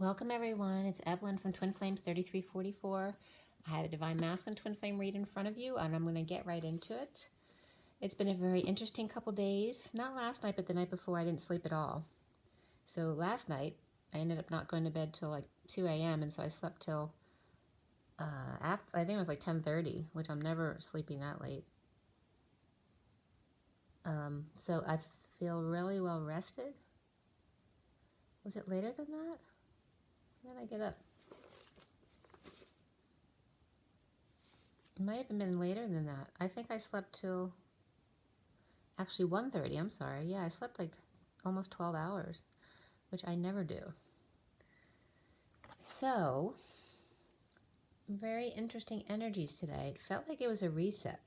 Welcome everyone, it's Evelyn from Twin Flames 3344. I have a Divine Masculine Twin Flame read in front of you and I'm going to get right into it. It's been a very interesting couple days. Not last night, but the night before I didn't sleep at all. So last night I ended up not going to bed till like 2 a.m. and so I slept till after, I think it was like 10:30, which I'm never sleeping that late. So I feel really well rested. Was it later than that? When did I get up? It might have been later than that. I think I slept till actually 1:30. I'm sorry. Yeah, I slept like almost 12 hours, which I never do. So, very interesting energies today. It felt like it was a reset.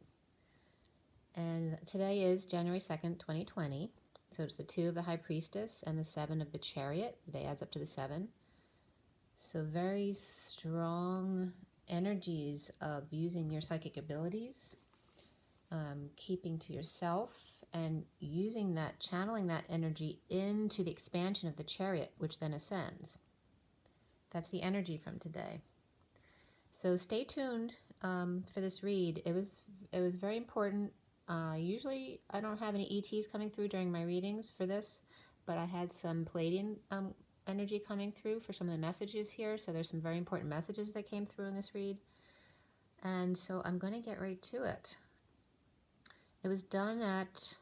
And today is January 2nd, 2020. So it's the 2 of the High Priestess and the 7 of the Chariot. The day adds up to the 7. So very strong energies of using your psychic abilities, keeping to yourself, and using that, channeling that energy into the expansion of the Chariot, which then ascends. That's the energy from today. So stay tuned for this read. It was very important. Usually I don't have any ETs coming through during my readings for this, but I had some Pleiadian energy coming through for some of the messages here. So there's some very important messages that came through in this read. And so I'm going to get right to it. It was done at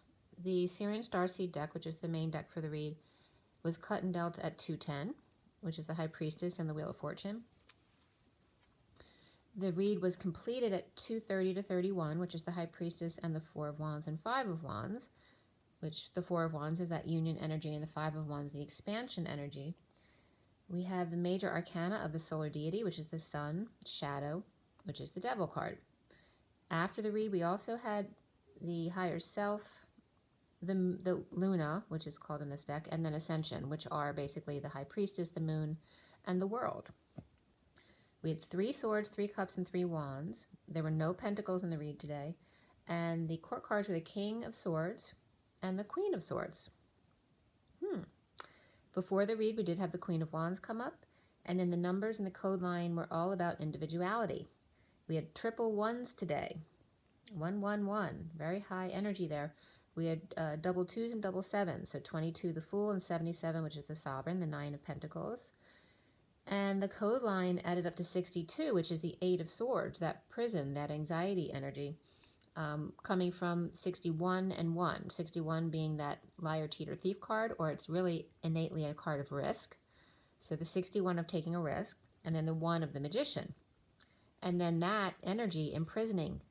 the SIRIAN STARSEED deck, which is the main deck for the read. It was cut and dealt at 210, which is the High Priestess and the Wheel of Fortune. The read was completed at 2:30 to 31, which is the High Priestess and the 4 of Wands and 5 of Wands, which the 4 of Wands is that union energy and the 5 of Wands, the expansion energy. We have the major arcana of the solar deity, which is the Sun, Shadow, which is the Devil card. After the read, we also had the higher self, the Luna, which is called in this deck, and then Ascension, which are basically the High Priestess, the Moon, and the World. We had 3 swords, 3 cups, and 3 wands. There were no pentacles in the read today. And the court cards were the King of Swords and the Queen of Swords. Before the read, we did have the Queen of Wands come up. And then the numbers in the code line were all about individuality. We had triple ones today. 111. Very high energy there. We had double 2s and double 7s. So 22, the Fool, and 77, which is the Sovereign, the 9 of Pentacles. And the code line added up to 62, which is the 8 of Swords, that prison, that anxiety energy, coming from 61 and 1. 61 being that liar, cheat, or thief card, or it's really innately a card of risk. So the 61 of taking a risk, and then the 1 of the Magician. And then that energy imprisoning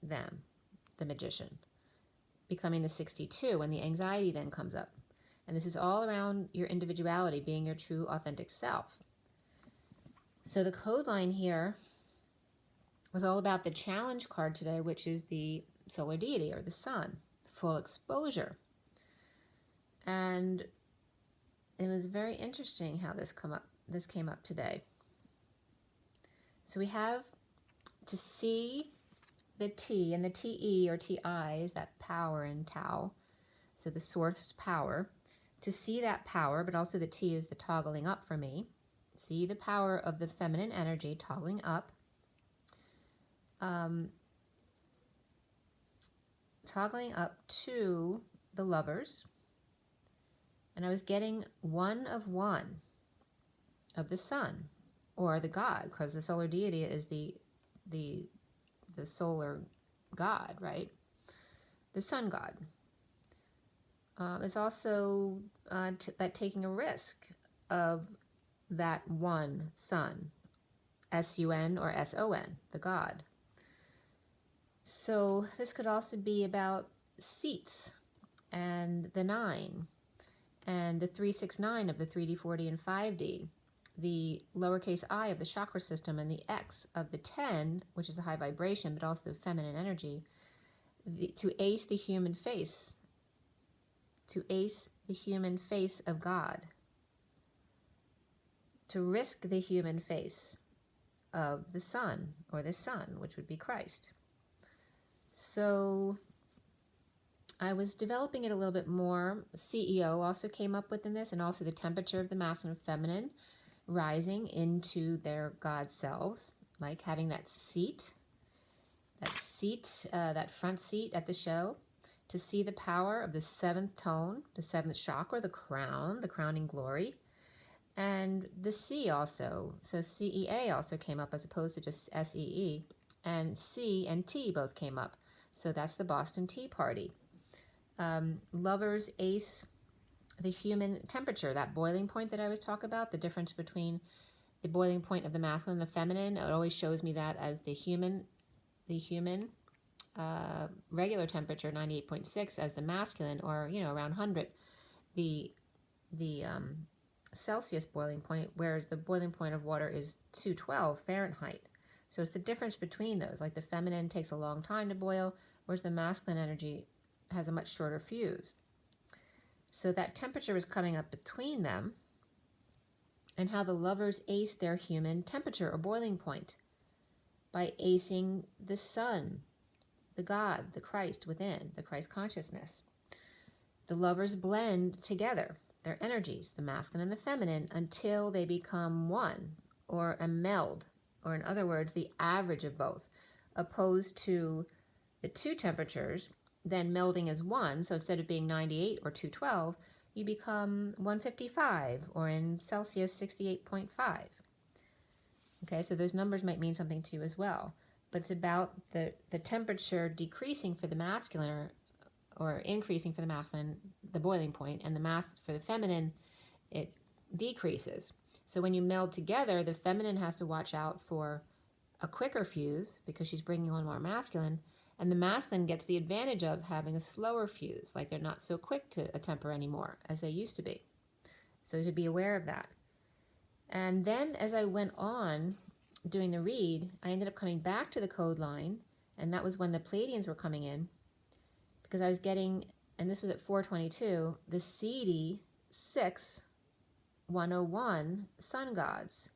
them, the Magician, becoming the 62, and the anxiety then comes up. And this is all around your individuality, being your true, authentic self. So the code line here was all about the challenge card today, which is the solar deity, or the Sun, full exposure. And it was very interesting how this came up today. So we have to see the T, and the TE or TI is that power in Tao. So the source power. To see that power, but also the T is the toggling up for me. See the power of the feminine energy toggling up. Toggling up to the Lovers. And I was getting 1 of 1 of the Sun, or the God, because the solar deity is the solar God, right? The Sun God. It's also that taking a risk of that one Sun, S-U-N or S-O-N, the God. So this could also be about seats and the 9 and the 369 of the 3D, 4D, and 5D, the lowercase I of the chakra system, and the X of the 10, which is a high vibration, but also feminine energy, to ace the human face. To ace the human face of God. To risk the human face of the Son, or the Son, which would be Christ. So I was developing it a little bit more. CEO also came up within this, and also the temperature of the masculine and feminine. rising into their God selves, like having that front seat at the show, to see the power of the seventh tone, the seventh chakra, the crown, the crowning glory, and the C also. So CEA also came up as opposed to just SEE, and C and T both came up. So that's the Boston Tea Party. Lovers, ace, the human temperature, that boiling point that I was talking about, the difference between the boiling point of the masculine and the feminine. It always shows me that as the human regular temperature, 98.6, as the masculine, or around 100, the Celsius boiling point, whereas the boiling point of water is 212 Fahrenheit. So it's the difference between those. Like the feminine takes a long time to boil, whereas the masculine energy has a much shorter fuse. So that temperature is coming up between them, and how the lovers ace their human temperature or boiling point by acing the sun, the God, the Christ within, the Christ consciousness. The lovers blend together their energies, the masculine and the feminine, until they become one, or a meld, or in other words, the average of both, opposed to the two temperatures then melding as one. So instead of being 98 or 212, you become 155, or in Celsius 68.5. Okay, so those numbers might mean something to you as well. But it's about the temperature decreasing for the masculine, or increasing for the masculine, the boiling point, and for the feminine, it decreases. So when you meld together, the feminine has to watch out for a quicker fuse because she's bringing on more masculine, and the masculine gets the advantage of having a slower fuse, like they're not so quick to a temper anymore as they used to be. So to be aware of that. And then as I went on doing the read, I ended up coming back to the code line, and that was when the Pleiadians were coming in, because I was getting, and this was at 422, the CD 6101 sun gods,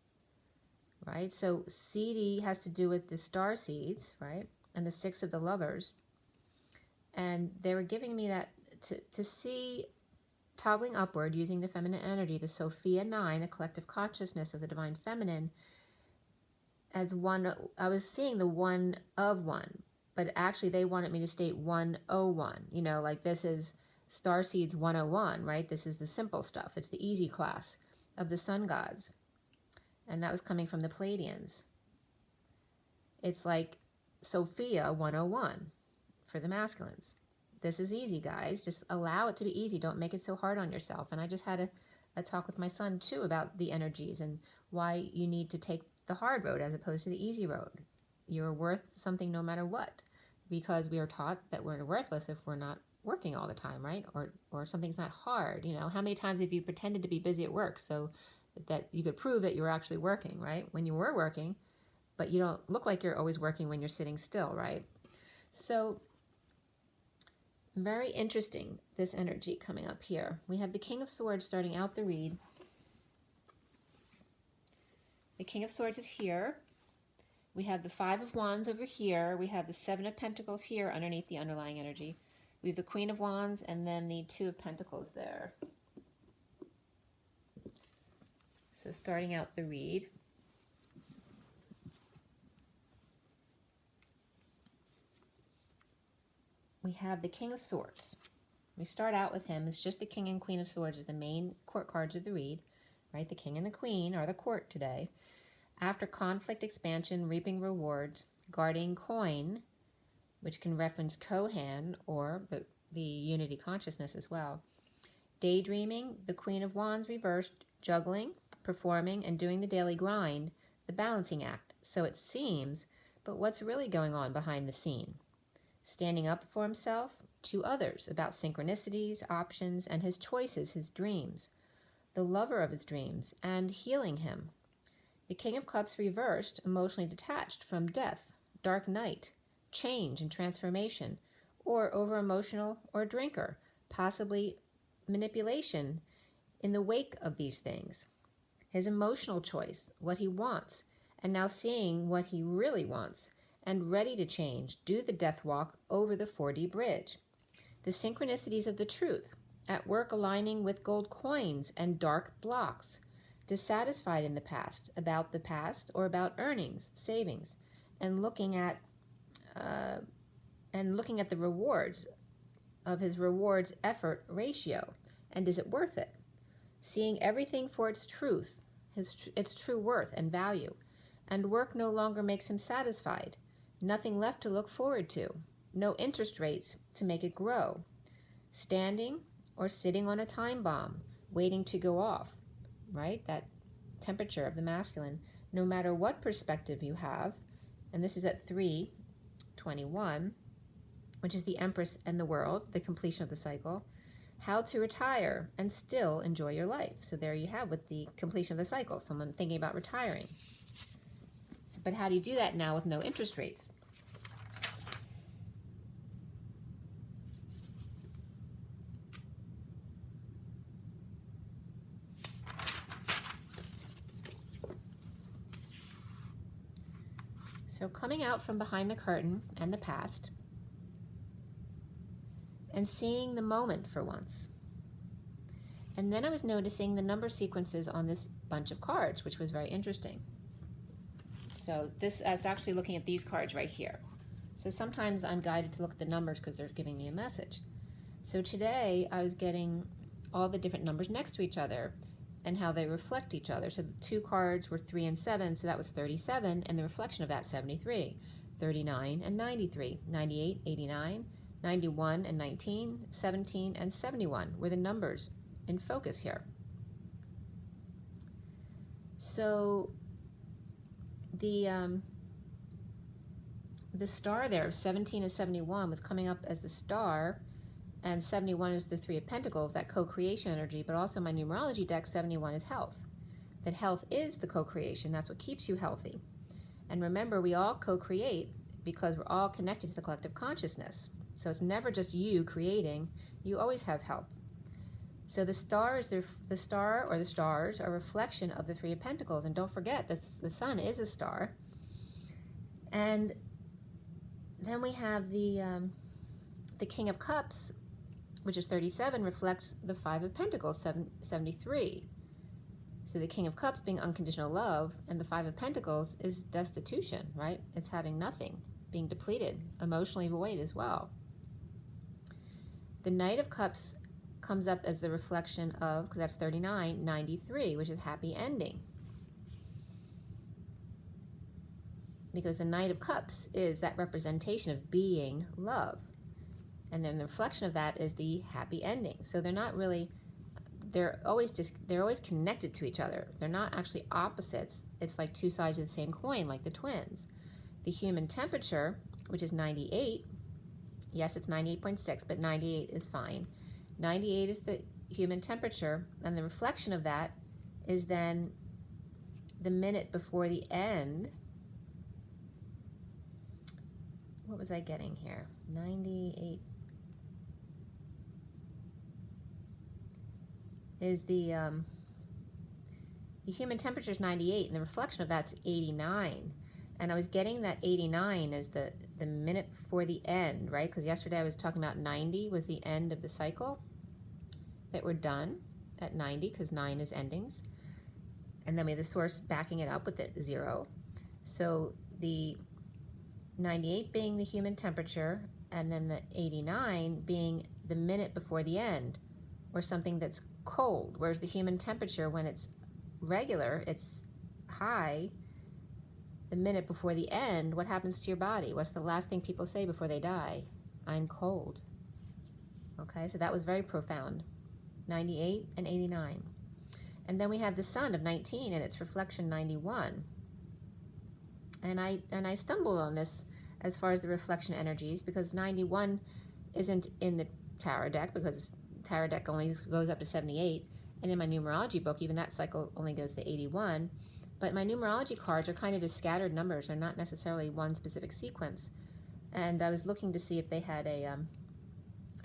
right? So CD has to do with the star seeds, right? And the 6 of the lovers. And they were giving me that to see, toggling upward using the feminine energy, the Sophia 9, the collective consciousness of the divine feminine, as one. I was seeing the one of one, but actually they wanted me to state 101. Like this is Starseed's 101, right? This is the simple stuff. It's the easy class of the sun gods. And that was coming from the Pleiadians. It's like Sophia 101 for the masculines. This is easy, guys. Just allow it to be easy. Don't make it so hard on yourself. And I just had a talk with my son too about the energies and why you need to take the hard road as opposed to the easy road. You're worth something no matter what, because we are taught that we're worthless if we're not working all the time, right? Or something's not hard. How many times have you pretended to be busy at work so that you could prove that you were actually working, right? When you were working, but you don't look like you're always working when you're sitting still, right? So very interesting, this energy coming up here. We have the King of Swords starting out the read. The King of Swords is here. We have the 5 of Wands over here. We have the 7 of Pentacles here underneath the underlying energy. We have the Queen of Wands and then the 2 of Pentacles there. So starting out the read. We have the King of Swords. We start out with him. It's just the King and Queen of Swords as the main court cards of the read, right? The King and the Queen are the court today. After conflict, expansion, reaping rewards, guarding coin, which can reference Kohan or the unity consciousness as well. Daydreaming, the Queen of Wands reversed, juggling, performing, and doing the daily grind, the balancing act. So it seems, but what's really going on behind the scene? Standing up for himself, to others about synchronicities, options, and his choices, his dreams. The lover of his dreams, and healing him. The King of Cups reversed, emotionally detached from death, dark night, change and transformation, or over-emotional or drinker, possibly manipulation in the wake of these things. His emotional choice, what he wants, and now seeing what he really wants, and ready to change, do the death walk over the 4D bridge. The synchronicities of the truth, at work aligning with gold coins and dark blocks, dissatisfied in the past, about or about earnings, savings, and looking at the rewards of his rewards effort ratio, and is it worth it? Seeing everything for its truth, its true worth and value, and work no longer makes him satisfied. Nothing left to look forward to, no interest rates to make it grow. Standing or sitting on a time bomb, waiting to go off, right? That temperature of the masculine, no matter what perspective you have, and this is at 3:21, which is the Empress and the world, the completion of the cycle, how to retire and still enjoy your life. So there you have with the completion of the cycle, someone thinking about retiring. So, but how do you do that now with no interest rates? So coming out from behind the curtain and the past, and seeing the moment for once. And then I was noticing the number sequences on this bunch of cards, which was very interesting. So I was actually looking at these cards right here. So sometimes I'm guided to look at the numbers because they're giving me a message. So today I was getting all the different numbers next to each other and how they reflect each other. So the two cards were 3 and 7, so that was 37, and the reflection of that 73, 39 and 93, 98, 89, 91 and 19, 17 and 71 were the numbers in focus here. So the star there of 17 and 71 was coming up as the star, and 71 is the Three of Pentacles, that co-creation energy, but also my numerology deck, 71 is health. That health is the co-creation, that's what keeps you healthy. And remember, we all co-create because we're all connected to the collective consciousness. So it's never just you creating, you always have help. So the star or the stars are a reflection of the Three of Pentacles, and don't forget that the sun is a star. And then we have the King of Cups, which is 37, reflects the Five of Pentacles, 73. So the King of Cups being unconditional love, and the Five of Pentacles is destitution, right? It's having nothing, being depleted, emotionally void as well. The Knight of Cups comes up as the reflection of, because that's 39, 93, which is happy ending. Because the Knight of Cups is that representation of being love. And then the reflection of that is the happy ending. So they're not really, they're always connected to each other. They're not actually opposites. It's like two sides of the same coin, like the twins. The human temperature, which is 98, yes, it's 98.6, but 98 is fine. 98 is the human temperature, and the reflection of that is then the minute before the end. What was I getting here? 98 is the human temperature is 98, and the reflection of that's 89. And I was getting that 89 as the minute before the end, right? Because yesterday I was talking about 90 was the end of the cycle, that we're done at 90, because 9 is endings. And then we have the source backing it up with the 0. So the 98 being the human temperature, and then the 89 being the minute before the end, or something that's cold, whereas the human temperature, when it's regular, it's high. The minute before the end, what happens to your body? What's the last thing people say before they die? I'm cold. Okay, so that was very profound. 98 and 89. And then we have the sun of 19 and its reflection 91. And I stumbled on this as far as the reflection energies, because 91 isn't in the tarot deck, because tarot deck only goes up to 78, and in my numerology book, even that cycle only goes to 81. But my numerology cards are kind of just scattered numbers. They're not necessarily one specific sequence. And I was looking to see if they had a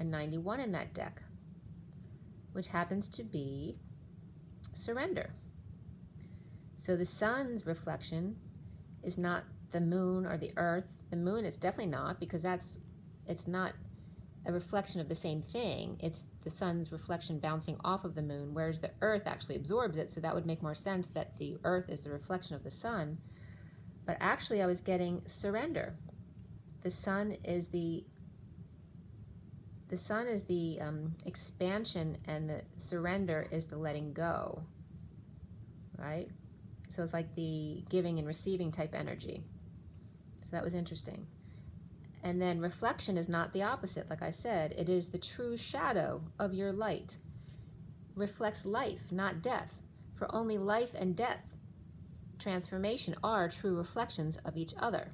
91 in that deck, which happens to be surrender. So the sun's reflection is not the moon or the earth. The moon is definitely not, because it's not a reflection of the same thing. It's the sun's reflection bouncing off of the moon, whereas the earth actually absorbs it, so that would make more sense that the earth is the reflection of the sun. But actually I was getting surrender. The sun is the expansion, and the surrender is the letting go, right? So it's like the giving and receiving type energy. So that was interesting. And then reflection is not the opposite, like I said. It is the true shadow of your light. Reflects life, not death. For only life and death, transformation, are true reflections of each other.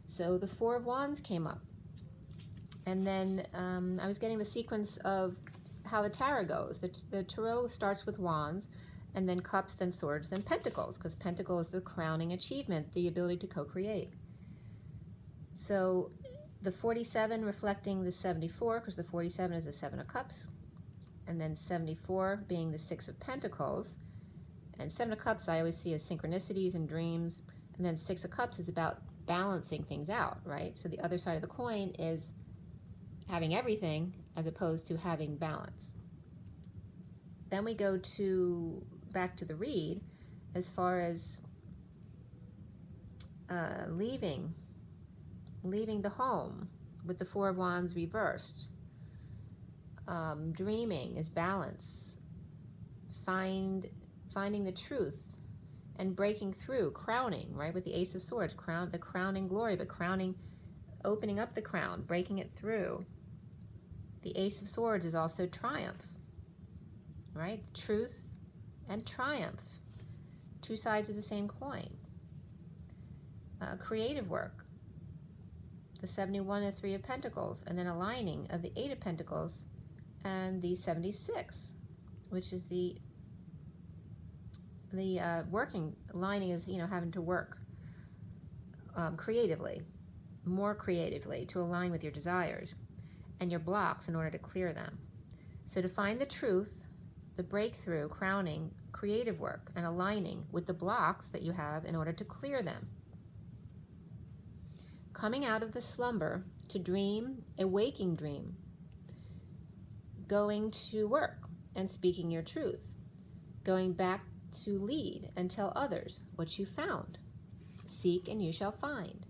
So the Four of Wands came up. And then I was getting the sequence of how the tarot goes. The tarot starts with wands, and then cups, then swords, then pentacles, because pentacle is the crowning achievement, the ability to co-create. So the 47 reflecting the 74, because the 47 is the 7 of Cups, and then 74 being the 6 of Pentacles. And 7 of Cups I always see as synchronicities and dreams, and then 6 of Cups is about balancing things out, right? So the other side of the coin is having everything as opposed to having balance. Then we go back to the read as far as leaving the home with the Four of Wands reversed. Dreaming is balance. Finding the truth and breaking through. Crowning, right, with the Ace of Swords. The crowning glory, but opening up the crown, breaking it through. The Ace of Swords is also triumph, right? Truth and triumph. Two sides of the same coin. Creative work. The 71 and 3 of Pentacles, and then aligning of the 8 of Pentacles and the 76, which is the working. Aligning is, having to work creatively, more creatively, to align with your desires and your blocks in order to clear them. So to find the truth, the breakthrough, crowning, creative work, and aligning with the blocks that you have in order to clear them. Coming out of the slumber to dream a waking dream. Going to work and speaking your truth. Going back to lead and tell others what you found. Seek and you shall find.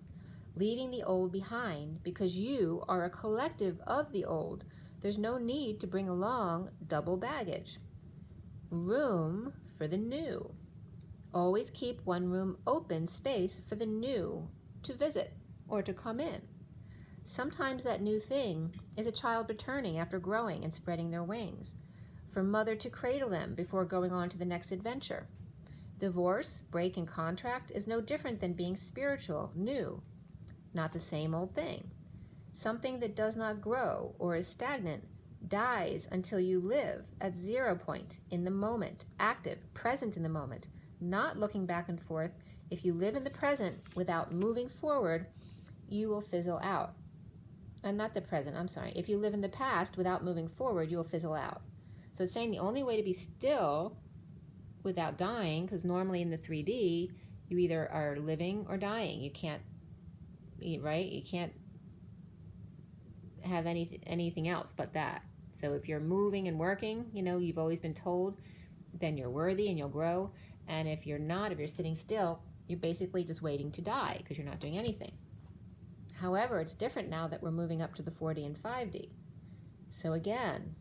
Leaving the old behind, because you are a collective of the old. There's no need to bring along double baggage. Room for the new. Always keep one room open space for the new to visit or to come in. Sometimes that new thing is a child returning after growing and spreading their wings, for mother to cradle them before going on to the next adventure. Divorce, break, and contract is no different than being spiritual, new, not the same old thing. Something that does not grow or is stagnant dies until you live at 0 point in the moment, active, present in the moment, not looking back and forth. If you live in the present without moving forward, you will fizzle out. And not the present, I'm sorry. If you live in the past without moving forward, you will fizzle out. So it's saying the only way to be still without dying, because normally in the 3D, you either are living or dying. You can't, right? You can't have anything else but that. So if you're moving and working, you've always been told, then you're worthy and you'll grow. And if you're not, if you're sitting still, you're basically just waiting to die because you're not doing anything. However, it's different now that we're moving up to the 4D and 5D. So again,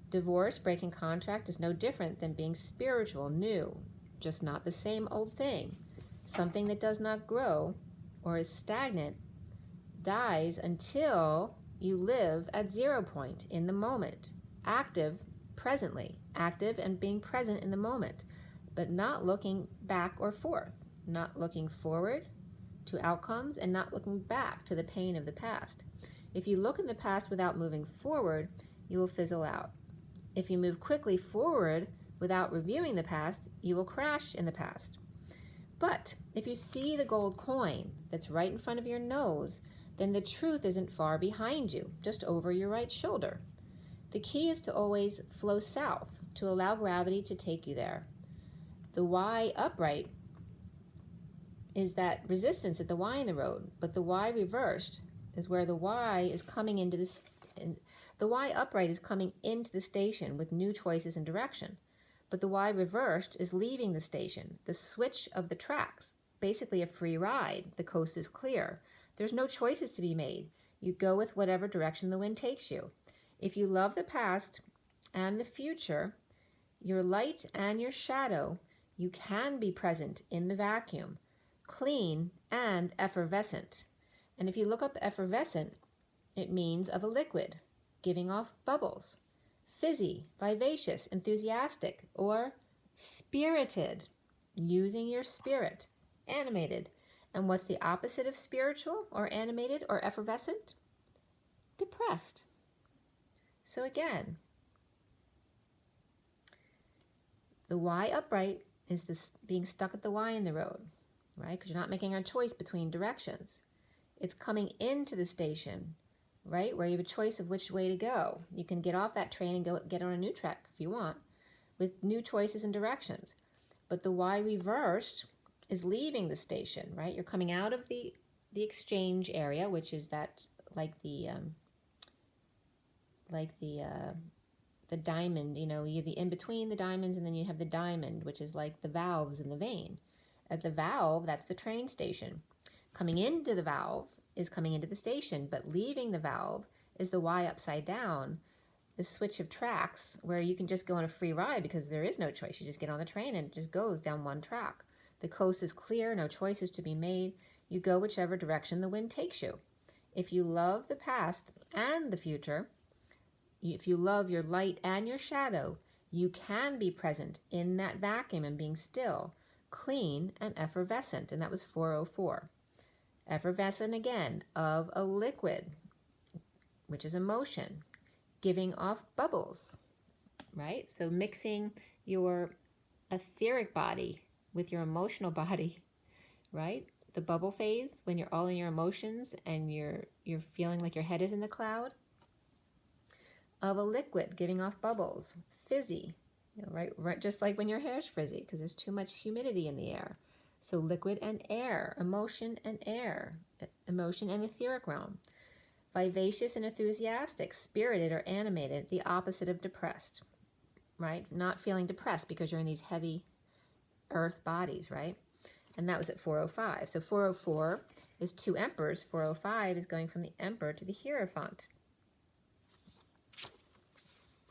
divorce, breaking contract is no different than being spiritual, new, just not the same old thing. Something that does not grow or is stagnant dies until you live at 0 point in the moment, active presently, active and being present in the moment, but not looking back or forth, not looking forward to outcomes and not looking back to the pain of the past. If you look in the past without moving forward, you will fizzle out. If you move quickly forward without reviewing the past, you will crash in the past. But if you see the gold coin that's right in front of your nose, then the truth isn't far behind you, just over your right shoulder. The key is to always flow south, to allow gravity to take you there. The Y upright is that resistance at the Y in the road, but the Y reversed is where the Y is coming into The Y upright is coming into the station with new choices and direction, but the Y reversed is leaving the station, the switch of the tracks, basically a free ride. The coast is clear. There's no choices to be made. You go with whatever direction the wind takes you. If you love the past and the future, your light and your shadow, you can be present in the vacuum, clean and effervescent. And if you look up effervescent, it means of a liquid, giving off bubbles, fizzy, vivacious, enthusiastic, or spirited, using your spirit, animated. And what's the opposite of spiritual or animated or effervescent? Depressed. So again, the Y upright is this being stuck at the Y in the road, right? Because you're not making a choice between directions. It's coming into the station, right, where you have a choice of which way to go. You can get off that train and go get on a new track if you want, with new choices and directions. But the Y reversed is leaving the station, right? You're coming out of the exchange area, which is that the diamond, you know, you have the in between the diamonds, and then you have the diamond, which is like the valves in the vein. At the valve, that's the train station. Coming into the valve is coming into the station, but leaving the valve is the Y upside down, the switch of tracks, where you can just go on a free ride because there is no choice. You just get on the train and it just goes down one track. The coast is clear, no choices to be made. You go whichever direction the wind takes you. If you love the past and the future, if you love your light and your shadow, you can be present in that vacuum and being still, clean and effervescent. And that was 404. Effervescent again, of a liquid, which is emotion, giving off bubbles, right? So mixing your etheric body with your emotional body, right? The bubble phase, when you're all in your emotions and you're feeling like your head is in the cloud. Of a liquid giving off bubbles, fizzy, you know, right, just like when your hair's frizzy because there's too much humidity in the air. So liquid and air, emotion and air, emotion and etheric realm. Vivacious and enthusiastic, spirited or animated, the opposite of depressed, right? Not feeling depressed because you're in these heavy earth bodies, right? And that was at 405. So 404 is two emperors. 405 is going from the emperor to the Hierophant.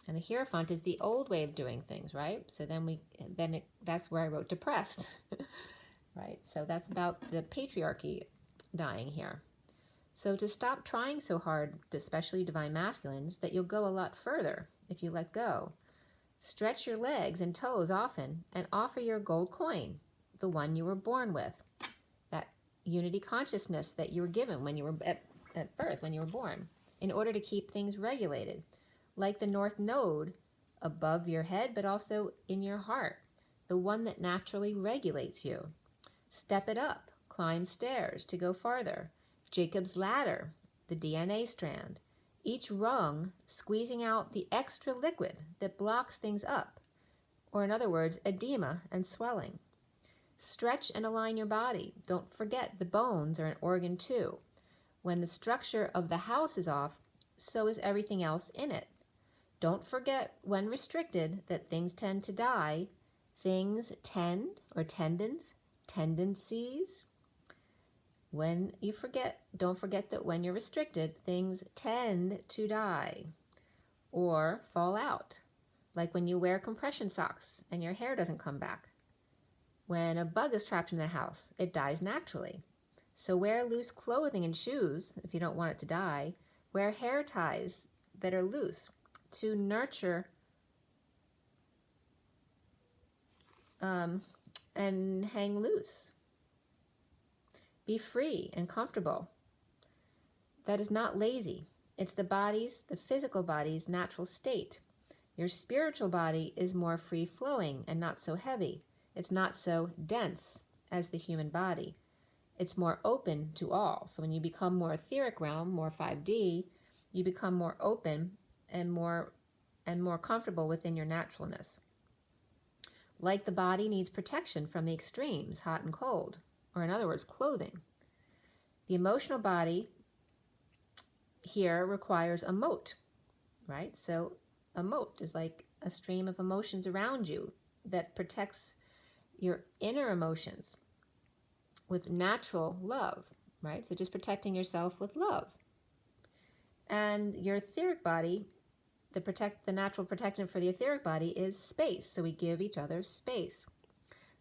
And the Hierophant is the old way of doing things, right? So that's where I wrote depressed, right? So that's about the patriarchy dying here. So to stop trying so hard, especially divine masculines, that you'll go a lot further if you let go. Stretch your legs and toes often and offer your gold coin, the one you were born with, that unity consciousness that you were given when you were at birth, when you were born, in order to keep things regulated, like the North Node above your head, but also in your heart, the one that naturally regulates you. Step it up, climb stairs to go farther. Jacob's ladder, the DNA strand, each rung squeezing out the extra liquid that blocks things up, or in other words, edema and swelling. Stretch and align your body. Don't forget the bones are an organ too. When the structure of the house is off, so is everything else in it. Don't forget, when restricted, that things tend to die. Things tend, or tendons, tendencies. When you forget, don't forget that when you're restricted, things tend to die or fall out. Like when you wear compression socks and your hair doesn't come back. When a bug is trapped in the house, it dies naturally. So wear loose clothing and shoes if you don't want it to die. Wear hair ties that are loose to nurture and hang loose. Be free and comfortable. That is not lazy. It's the physical body's natural state. Your spiritual body is more free-flowing and not so heavy. It's not so dense as the human body. It's more open to all. So when you become more etheric realm, more 5D, you become more open and more comfortable within your naturalness. Like the body needs protection from the extremes, hot and cold, or in other words, clothing. The emotional body here requires a moat, right? So a moat is like a stream of emotions around you that protects your inner emotions with natural love, right? So just protecting yourself with love. And your etheric body, the natural protection for the etheric body is space. So we give each other space.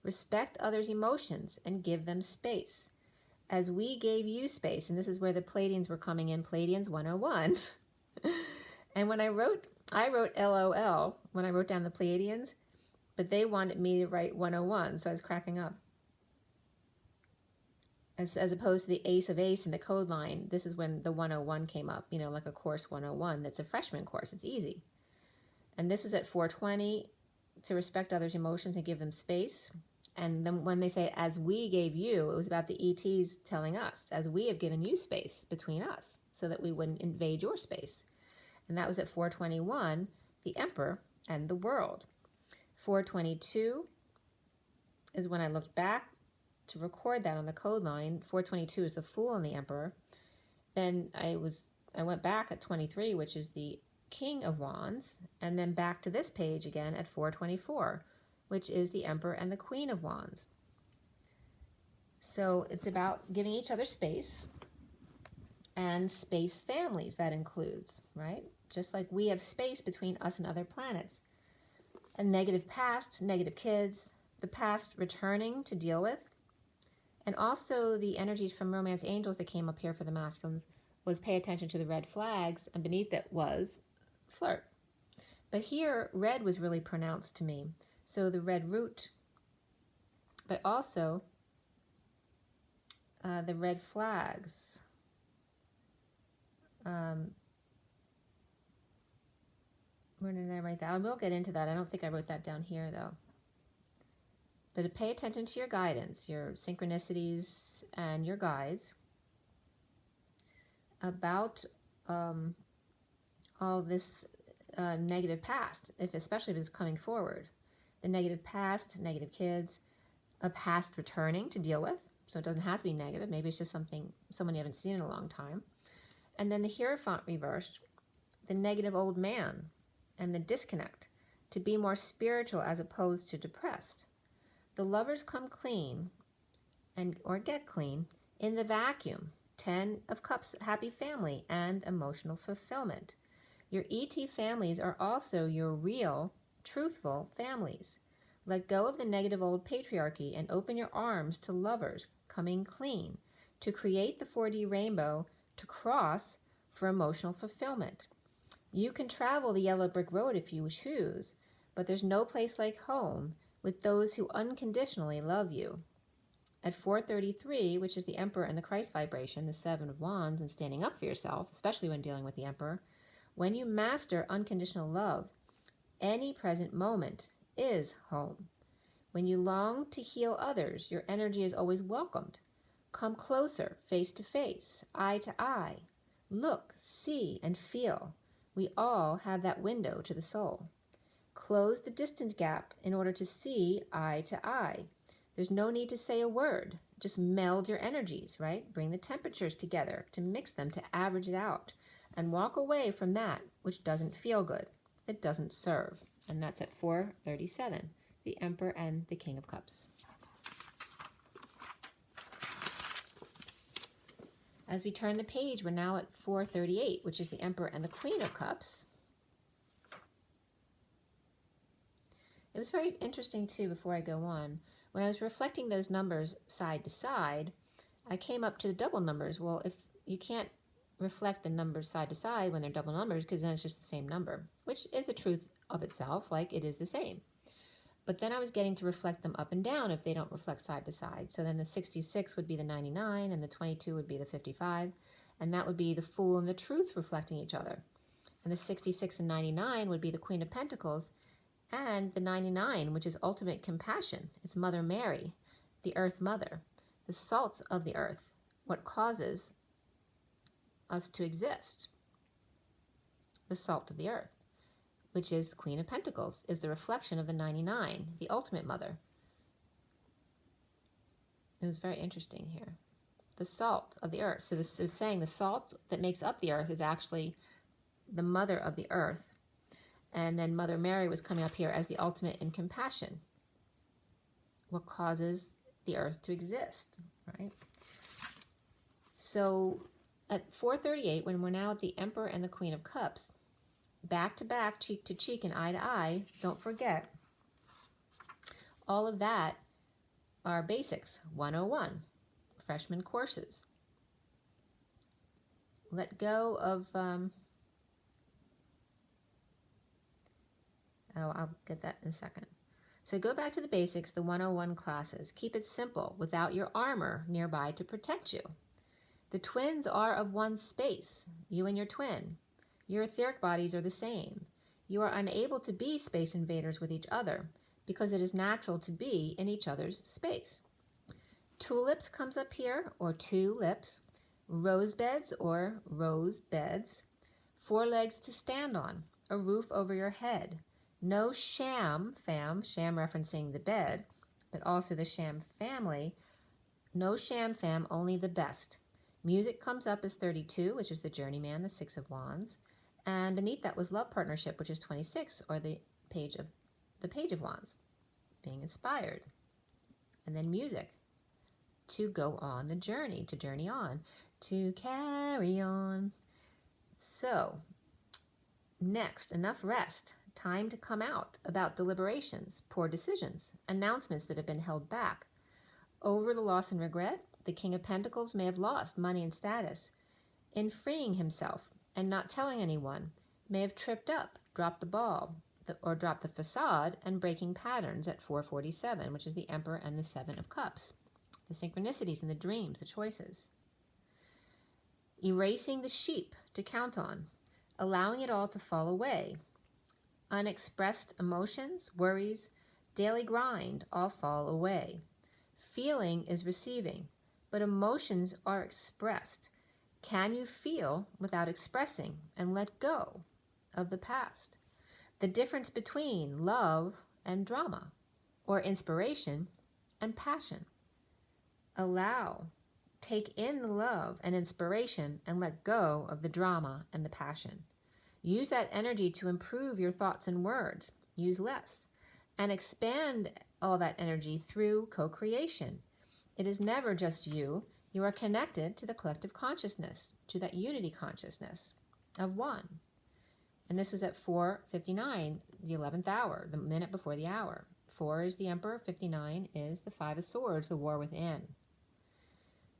Respect others' emotions and give them space. As we gave you space, and this is where the Pleiadians were coming in, Pleiadians 101. And when I wrote LOL when I wrote down the Pleiadians, but they wanted me to write 101, so I was cracking up. As opposed to the Ace of Ace in the code line, this is when the 101 came up, you know, like a course 101. That's a freshman course. It's easy. And this was at 420, to respect others' emotions and give them space. And then when they say, as we gave you, it was about the ETs telling us, as we have given you space between us so that we wouldn't invade your space. And that was at 421, the Emperor and the World. 422 is when I looked back to record that on the code line. 422 is the Fool and the Emperor. Then I went back at 23, which is the King of Wands, and then back to this page again at 424, which is the Emperor and the Queen of Wands. So it's about giving each other space, and space families that includes, right? Just like we have space between us and other planets. A negative past, negative kids, the past returning to deal with, and also the energies from romance angels that came up here for the masculines was pay attention to the red flags, and beneath it was flirt. But here, red was really pronounced to me. So the red root, but also the red flags. Where did I write that? I will get into that. I don't think I wrote that down here, though. But to pay attention to your guidance, your synchronicities, and your guides about all this negative past, especially if it's coming forward. The negative past, negative kids, a past returning to deal with. So it doesn't have to be negative. Maybe it's just someone you haven't seen in a long time. And then the Hierophant reversed, the negative old man, and the disconnect, to be more spiritual as opposed to depressed. The lovers come clean, or get clean, in the vacuum. 10 of Cups, happy family, and emotional fulfillment. Your ET families are also your real, truthful families. Let go of the negative old patriarchy and open your arms to lovers coming clean, to create the 4D rainbow, to cross for emotional fulfillment. You can travel the yellow brick road if you choose, but there's no place like home with those who unconditionally love you. At 433, which is the Emperor and the Christ vibration, the Seven of Wands, and standing up for yourself, especially when dealing with the Emperor, when you master unconditional love, any present moment is home. When you long to heal others, your energy is always welcomed. Come closer, face to face, eye to eye. Look, see, and feel. We all have that window to the soul. Close the distance gap in order to see eye to eye. There's no need to say a word. Just meld your energies, right? Bring the temperatures together to mix them, to average it out. And walk away from that which doesn't feel good. It doesn't serve. And that's at 437, the Emperor and the King of Cups. As we turn the page, we're now at 438, which is the Emperor and the Queen of Cups. It was very interesting, too, before I go on. When I was reflecting those numbers side to side, I came up to the double numbers. Well, if you can't reflect the numbers side to side when they're double numbers, because then it's just the same number, which is a truth of itself, like it is the same. But then I was getting to reflect them up and down if they don't reflect side to side. So then the 66 would be the 99, and the 22 would be the 55, and that would be the Fool and the Truth reflecting each other. And the 66 and 99 would be the Queen of Pentacles, and the 99, which is ultimate compassion. It's Mother Mary, the Earth Mother, the salt of the earth, what causes us to exist. The salt of the earth, which is Queen of Pentacles, is the reflection of the 99, the ultimate mother. It was very interesting here. the salt of the earth. So this is saying the salt that makes up the earth is actually the mother of the earth. And then Mother Mary was coming up here as the ultimate in compassion. What causes the earth to exist, right? So at 4:38, when we're now at the Emperor and the Queen of Cups, back to back, cheek to cheek, and eye to eye, don't forget, all of that are basics, 101, freshman courses. Let go of, I'll get that in a second. So go back to the basics, the 101 classes. Keep it simple, without your armor nearby to protect you. The twins are of one space, you and your twin. Your etheric bodies are the same. You are unable to be space invaders with each other because it is natural to be in each other's space. Tulips comes up here, or two lips. Rose beds or rose beds. 4 legs to stand on, a roof over your head. No sham fam, sham referencing the bed, but also the sham family. No sham fam, only the best. Music comes up as 32, which is the journeyman, the 6 of wands. And beneath that was love partnership, which is 26, or the page of wands, being inspired. And then music, to go on the journey, to journey on, to carry on. So, next, enough rest. Time to come out about deliberations, poor decisions, announcements that have been held back. Over the loss and regret, the King of Pentacles may have lost money and status. In freeing himself and not telling anyone, may have tripped up, dropped the ball, or dropped the facade and breaking patterns at 4:47, which is the Emperor and the 7 of Cups. The synchronicities and the dreams, the choices. Erasing the sheep to count on, allowing it all to fall away. Unexpressed emotions, worries, daily grind all fall away. Feeling is receiving, but emotions are expressed. Can you feel without expressing and let go of the past? The difference between love and drama, or inspiration and passion. Allow, take in the love and inspiration and let go of the drama and the passion. Use that energy to improve your thoughts and words. Use less. And expand all that energy through co-creation. It is never just you. You are connected to the collective consciousness, to that unity consciousness of one. And this was at 4:59, the 11th hour, the minute before the hour. 4 is the Emperor, 59 is the 5 of Swords, the war within.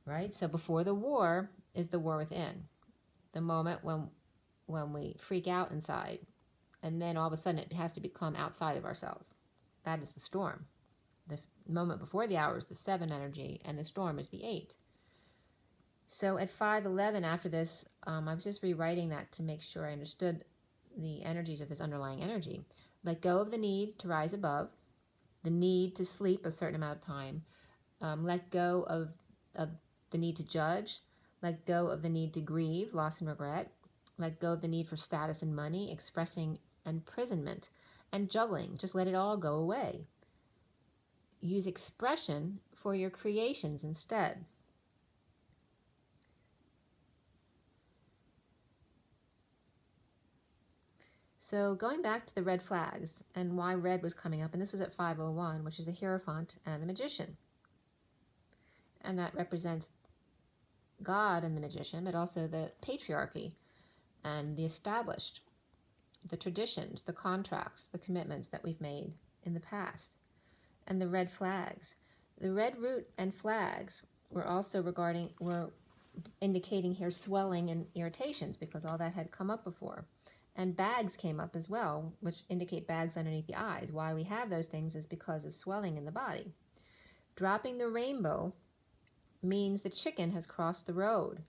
Right? So before the war is the war within. The moment when we freak out inside, and then all of a sudden it has to become outside of ourselves. That is the storm. The moment before the hour is the 7 energy, and the storm is the 8. So at 5:11 after this, I was just rewriting that to make sure I understood the energies of this underlying energy. Let go of the need to rise above, the need to sleep a certain amount of time. Let go of the need to judge. Let go of the need to grieve, loss and regret. Let go of the need for status and money, expressing imprisonment, and juggling. Just let it all go away. Use expression for your creations instead. So going back to the red flags and why red was coming up, and this was at 5:01, which is the Hierophant and the Magician. And that represents God and the Magician, but also the patriarchy and the established, the traditions, the contracts, the commitments that we've made in the past. And the red flags. The red root and flags were also were indicating here swelling and irritations, because all that had come up before. And bags came up as well, which indicate bags underneath the eyes. Why we have those things is because of swelling in the body. Dropping the rainbow means the chicken has crossed the road.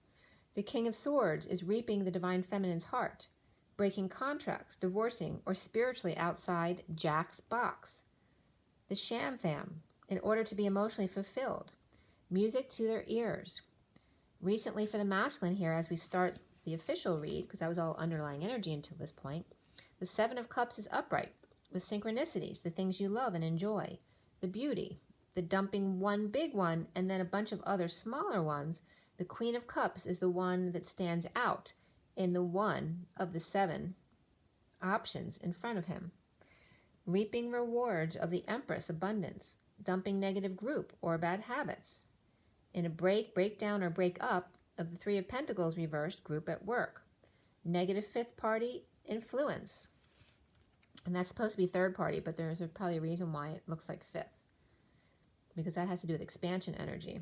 The King of Swords is reaping the Divine Feminine's heart, breaking contracts, divorcing, or spiritually outside Jack's box. The Sham Fam, in order to be emotionally fulfilled. Music to their ears. Recently for the masculine here, as we start the official read, because that was all underlying energy until this point, the 7 of Cups is upright, with synchronicities, the things you love and enjoy, the beauty, the dumping one big one, and then a bunch of other smaller ones The Queen of Cups is the one that stands out in the one of the 7 options in front of him. Reaping rewards of the Empress, abundance. Dumping negative group or bad habits. In a breakdown, or break up of the 3 of Pentacles reversed, group at work. Negative 5th party influence. And that's supposed to be 3rd party, but there's probably a reason why it looks like 5th. Because that has to do with expansion energy.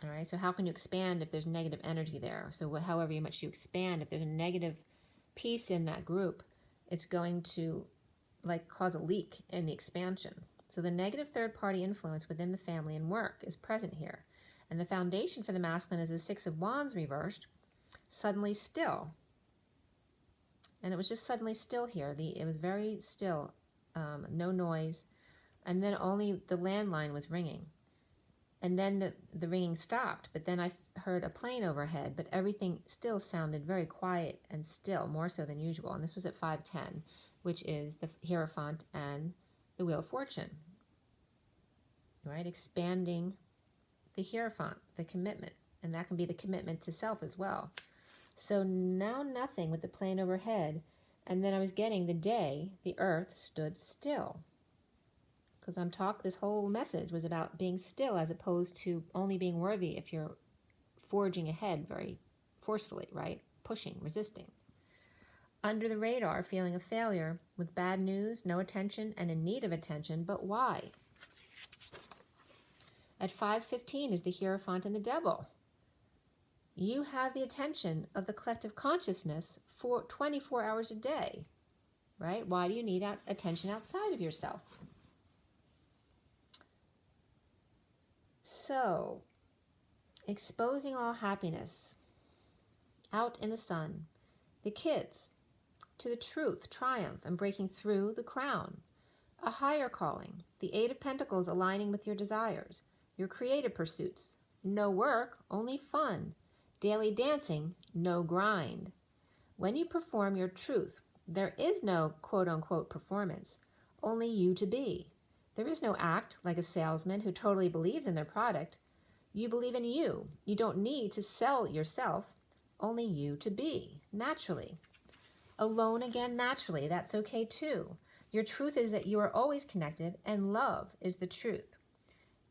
All right, so how can you expand if there's negative energy there? So however much you expand, if there's a negative piece in that group, it's going to like cause a leak in the expansion. So the negative 3rd party influence within the family and work is present here. And the foundation for the masculine is the 6 of Wands reversed, suddenly still. And it was just suddenly still here. It was very still, no noise. And then only the landline was ringing. And then the ringing stopped, but then I heard a plane overhead, but everything still sounded very quiet and still, more so than usual. And this was at 5:10, which is the Hierophant and the Wheel of Fortune. Right? Expanding the Hierophant, the commitment. And that can be the commitment to self as well. So now nothing with the plane overhead. And then I was getting the day the earth stood still. Because this whole message was about being still as opposed to only being worthy if you're forging ahead very forcefully, right? Pushing, resisting. Under the radar, feeling of failure with bad news, no attention, and in need of attention, but why? At 5:15 is the Hierophant and the Devil. You have the attention of the collective consciousness for 24 hours a day, right? Why do you need attention outside of yourself? So, exposing all happiness out in the sun, the kids, to the truth, triumph, and breaking through the crown, a higher calling, the 8 of Pentacles aligning with your desires, your creative pursuits, no work, only fun, daily dancing, no grind. When you perform your truth, there is no quote-unquote performance, only you to be. There is no act like a salesman who totally believes in their product. You believe in you. You don't need to sell yourself, only you to be, naturally. Alone again, naturally, that's okay too. Your truth is that you are always connected, and love is the truth.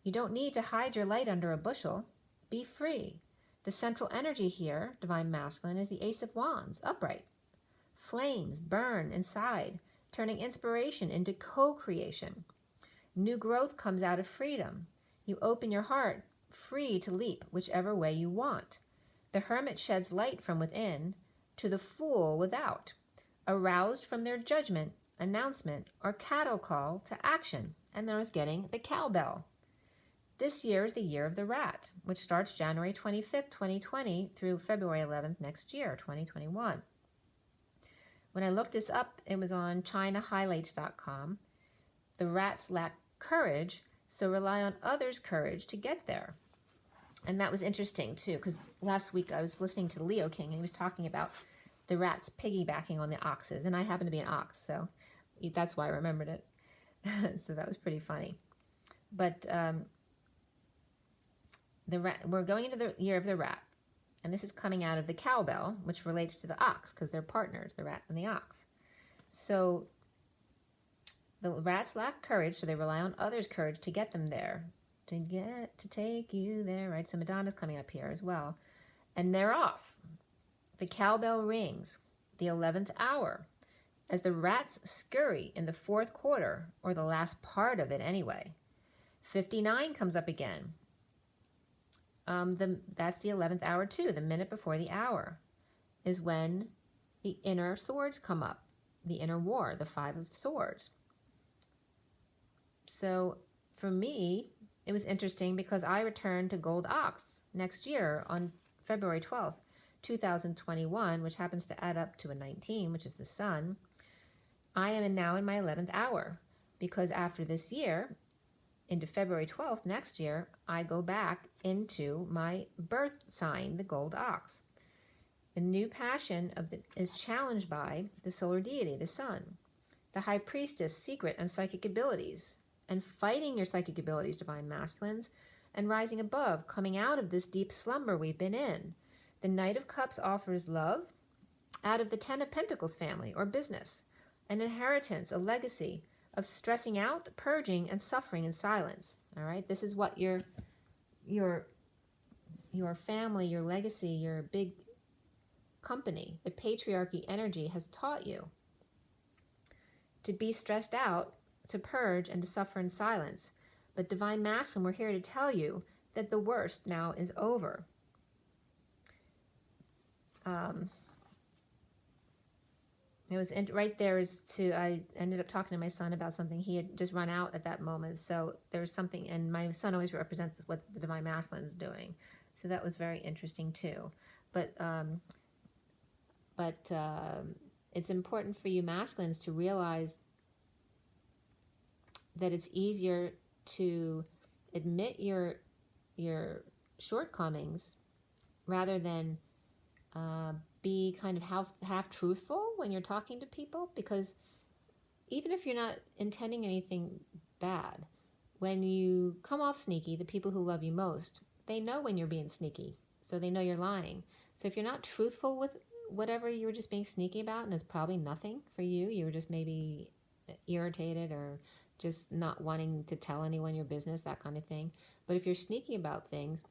You don't need to hide your light under a bushel. Be free. The central energy here, Divine Masculine, is the Ace of Wands, upright. Flames burn inside, turning inspiration into co-creation. New growth comes out of freedom. You open your heart, free to leap whichever way you want. The hermit sheds light from within to the fool without, aroused from their judgment, announcement, or cattle call to action. And then I was getting the cowbell. This year is the year of the rat, which starts January 25th, 2020 through February 11th next year, 2021. When I looked this up, it was on ChinaHighlights.com. The rats lack courage, so rely on others' courage to get there. And that was interesting too, because last week I was listening to Leo King, and he was talking about the rats piggybacking on the oxes, and I happen to be an ox, so that's why I remembered it. So that was pretty funny. But we're going into the year of the rat, and this is coming out of the cowbell, which relates to the ox, because they're partners, the rat and the ox. So the rats lack courage, so they rely on others' courage to get them there, to take you there, right? So Madonna's coming up here as well. And they're off. The cowbell rings, the 11th hour, as the rats scurry in the 4th quarter, or the last part of it anyway. 59 comes up again. That's the 11th hour too, the minute before the hour, is when the inner swords come up, the inner war, the 5 of swords. So for me, it was interesting because I return to Gold Ox next year on February 12th, 2021, which happens to add up to a 19, which is the sun. I am now in my 11th hour, because after this year, into February 12th next year, I go back into my birth sign, the Gold Ox. The new passion is challenged by the solar deity, the sun, the high priestess, secret and psychic abilities, and fighting your psychic abilities, Divine Masculines, and rising above, coming out of this deep slumber we've been in. The Knight of Cups offers love out of the Ten of Pentacles family or business, an inheritance, a legacy of stressing out, purging, and suffering in silence. All right, this is what your family, your legacy, your big company, the patriarchy energy has taught you to be stressed out, to purge, and to suffer in silence. But Divine Masculine, we're here to tell you that the worst now is over. It was right there is to, I ended up talking to my son about something. He had just run out at that moment. So there's something, and my son always represents what the Divine Masculine is doing. So that was very interesting too. But it's important for you masculines to realize that it's easier to admit your shortcomings rather than be kind of half truthful when you're talking to people, because even if you're not intending anything bad, when you come off sneaky, the people who love you most, they know when you're being sneaky, so they know you're lying. So if you're not truthful with whatever you were just being sneaky about, and it's probably nothing for you, you were just maybe irritated or just not wanting to tell anyone your business, that kind of thing. But if you're sneaky about things,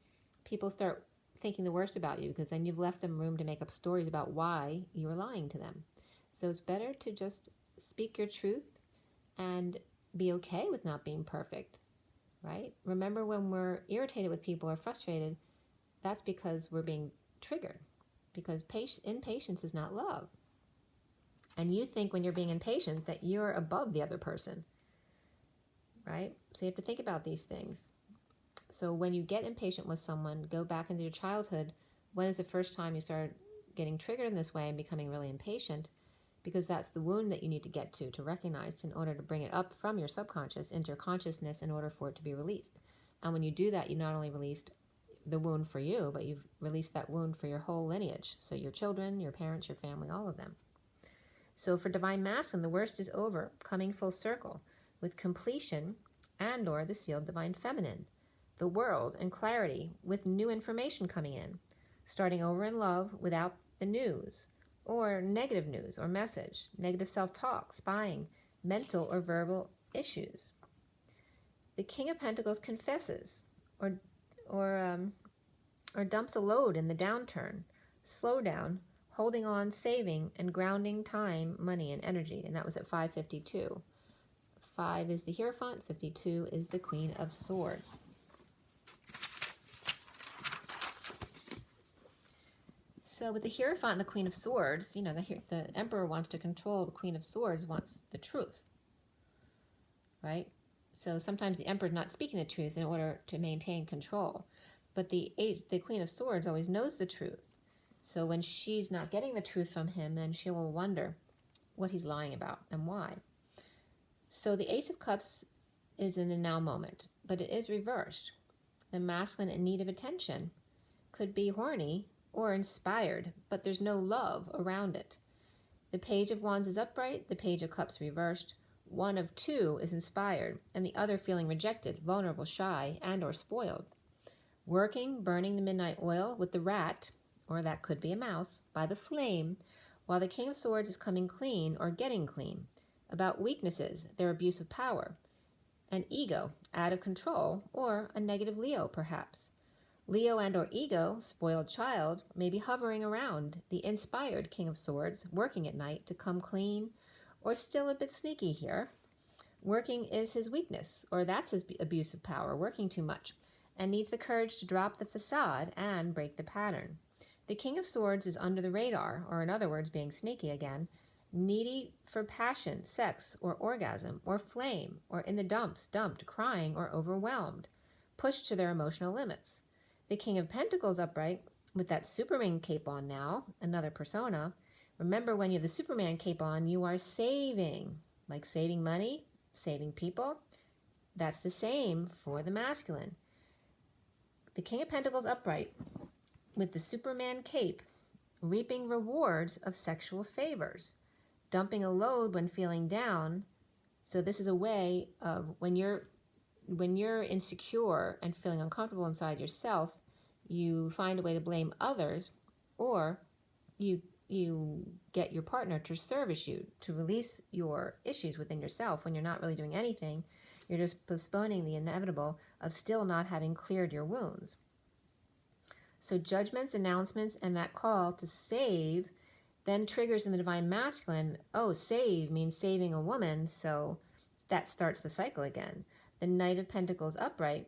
people start thinking the worst about you, because then you've left them room to make up stories about why you were lying to them. So it's better to just speak your truth and be okay with not being perfect, right? Remember, when we're irritated with people or frustrated, that's because we're being triggered, because impatience is not love. And you think when you're being impatient that you're above the other person, right? So you have to think about these things. So when you get impatient with someone, go back into your childhood. When is the first time you started getting triggered in this way and becoming really impatient? Because that's the wound that you need to get to recognize, in order to bring it up from your subconscious into your consciousness in order for it to be released. And when you do that, you not only released the wound for you, but you've released that wound for your whole lineage. So your children, your parents, your family, all of them. So for Divine Masculine, the worst is over, coming full circle with completion and or the sealed Divine Feminine, the world and clarity with new information coming in, starting over in love without the news or negative news or message, negative self-talk, spying, mental or verbal issues. The King of Pentacles confesses or dumps a load in the downturn, slow down, holding on, saving, and grounding time, money, and energy. And that was at 552. 5 is the Hierophant, 52 is the Queen of Swords. So with the Hierophant and the Queen of Swords, you know, the Emperor wants to control, the Queen of Swords wants the truth, right? So sometimes the Emperor's not speaking the truth in order to maintain control. But the Queen of Swords always knows the truth. So when she's not getting the truth from him, then she will wonder what he's lying about and why. So the Ace of Cups is in the now moment, but it is reversed. The masculine in need of attention could be horny or inspired, but there's no love around it. The Page of Wands is upright, the Page of Cups reversed. One of two is inspired, and the other feeling rejected, vulnerable, shy, and or spoiled. Working, burning the midnight oil with the rat, or that could be a mouse, by the flame, while the King of Swords is coming clean or getting clean, about weaknesses, their abuse of power, an ego, out of control, or a negative Leo perhaps. Leo and or ego, spoiled child, may be hovering around the inspired King of Swords, working at night to come clean, or still a bit sneaky here. Working is his weakness, or that's his abuse of power, working too much, and needs the courage to drop the facade and break the pattern. The King of Swords is under the radar, or in other words, being sneaky again, needy for passion, sex, or orgasm, or flame, or in the dumps, dumped, crying, or overwhelmed, pushed to their emotional limits. The King of Pentacles upright, with that Superman cape on now, another persona. Remember, when you have the Superman cape on, you are saving, like saving money, saving people. That's the same for the masculine. The King of Pentacles upright, with the Superman cape, reaping rewards of sexual favors, dumping a load when feeling down. So this is a way of, when you're when you're insecure and feeling uncomfortable inside yourself, you find a way to blame others, or you get your partner to service you, to release your issues within yourself. When you're not really doing anything, you're just postponing the inevitable of still not having cleared your wounds. So judgments, announcements, and that call to save then triggers in the Divine Masculine, oh, save means saving a woman, so that starts the cycle again. The Knight of Pentacles upright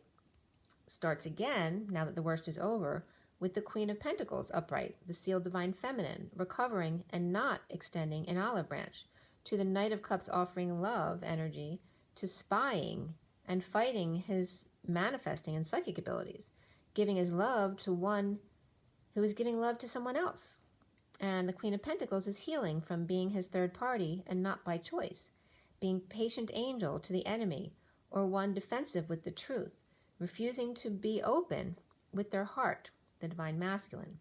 starts again, now that the worst is over, with the Queen of Pentacles upright, the sealed Divine Feminine, recovering and not extending an olive branch, to the Knight of Cups offering love energy, to spying and fighting his manifesting and psychic abilities, giving his love to one who is giving love to someone else. And the Queen of Pentacles is healing from being his third party and not by choice, being patient angel to the enemy, or one defensive with the truth, refusing to be open with their heart, the Divine Masculine.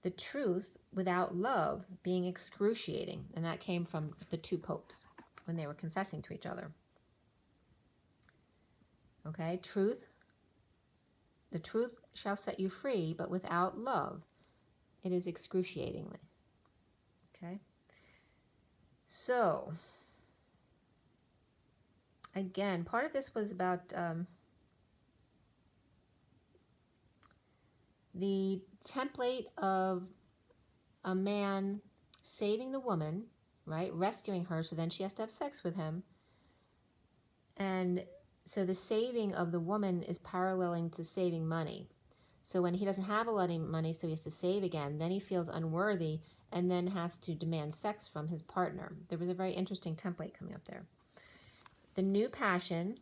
The truth without love being excruciating, and that came from the two popes when they were confessing to each other. Okay, truth, the truth shall set you free, but without love, it is excruciatingly. Okay, so again, part of this was about the template of a man saving the woman, right? Rescuing her, so then she has to have sex with him. And so the saving of the woman is paralleling to saving money. So when he doesn't have a lot of money, so he has to save again, then he feels unworthy and then has to demand sex from his partner. There was a very interesting template coming up there. The new passion,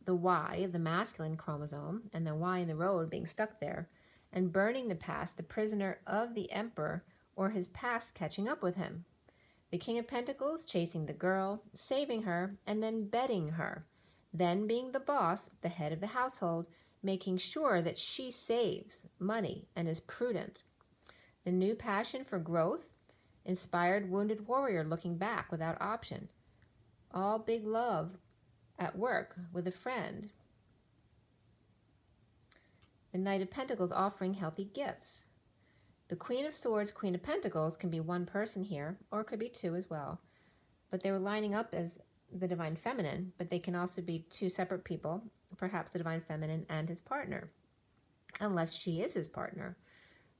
the Y of the masculine chromosome, and the Y in the road being stuck there, and burning the past, the prisoner of the emperor, or his past catching up with him. The King of Pentacles chasing the girl, saving her, and then bedding her. Then being the boss, the head of the household, making sure that she saves money and is prudent. The new passion for growth, inspired wounded warrior looking back without option. All big love at work with a friend. The Knight of Pentacles offering healthy gifts. The Queen of Swords, Queen of Pentacles can be one person here, or it could be two as well. But they were lining up as the Divine Feminine, but they can also be two separate people, perhaps the Divine Feminine and his partner, unless she is his partner.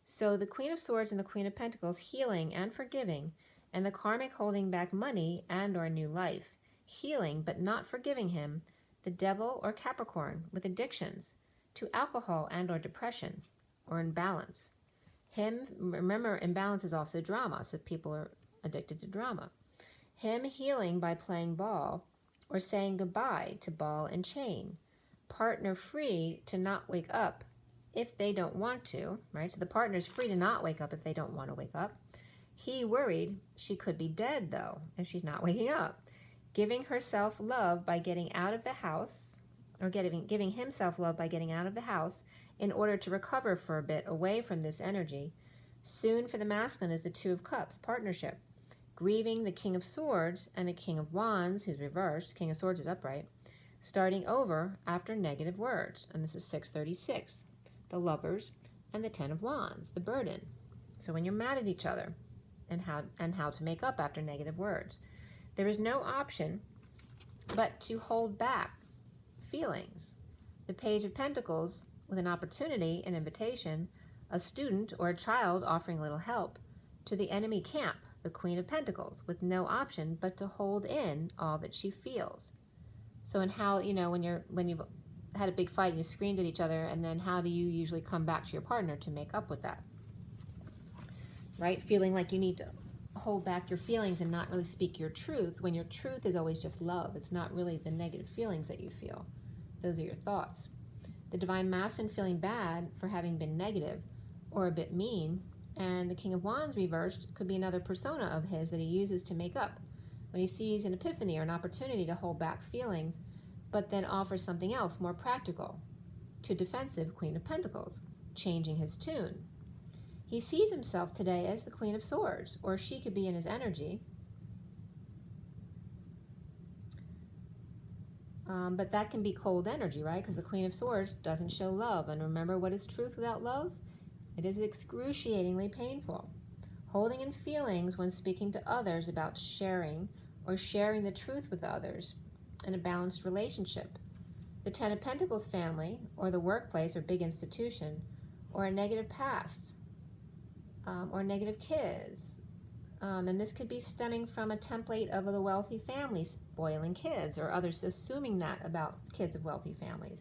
So the Queen of Swords and the Queen of Pentacles healing and forgiving, and the karmic holding back money and or new life, healing but not forgiving him, the Devil or Capricorn with addictions to alcohol and or depression or imbalance. Him, remember, imbalance is also drama, so people are addicted to drama. Him healing by playing ball or saying goodbye to ball and chain. Partner free to not wake up if they don't want to, right? So the partner's free to not wake up if they don't want to wake up. He worried she could be dead, though, if she's not waking up. Giving herself love by getting out of the house, or giving himself love by getting out of the house in order to recover for a bit away from this energy. Soon for the masculine is the Two of Cups, partnership. Grieving the King of Swords and the King of Wands, who's reversed, King of Swords is upright, starting over after negative words. And this is 636, the Lovers and the Ten of Wands, the burden. So when you're mad at each other and how to make up after negative words. There is no option but to hold back feelings. The Page of Pentacles with an opportunity, an invitation, a student or a child offering little help to the enemy camp, the Queen of Pentacles, with no option but to hold in all that she feels. So in how, when you've had a big fight and you screamed at each other, and then how do you usually come back to your partner to make up with that? Right? Feeling like you need to hold back your feelings and not really speak your truth, when your truth is always just love. It's not really the negative feelings that you feel. Those are your thoughts. The Divine Masculine feeling bad for having been negative or a bit mean, and the King of Wands reversed could be another persona of his that he uses to make up when he sees an epiphany or an opportunity to hold back feelings, but then offers something else more practical to defensive Queen of Pentacles, changing his tune. He sees himself today as the Queen of Swords, or she could be in his energy. But that can be cold energy, right? Because the Queen of Swords doesn't show love. And remember, what is truth without love? It is excruciatingly painful. Holding in feelings when speaking to others about sharing or sharing the truth with others in a balanced relationship. The Ten of Pentacles family, or the workplace or big institution, or a negative past, or negative kids. And this could be stemming from a template of the wealthy family spoiling kids, or others assuming that about kids of wealthy families,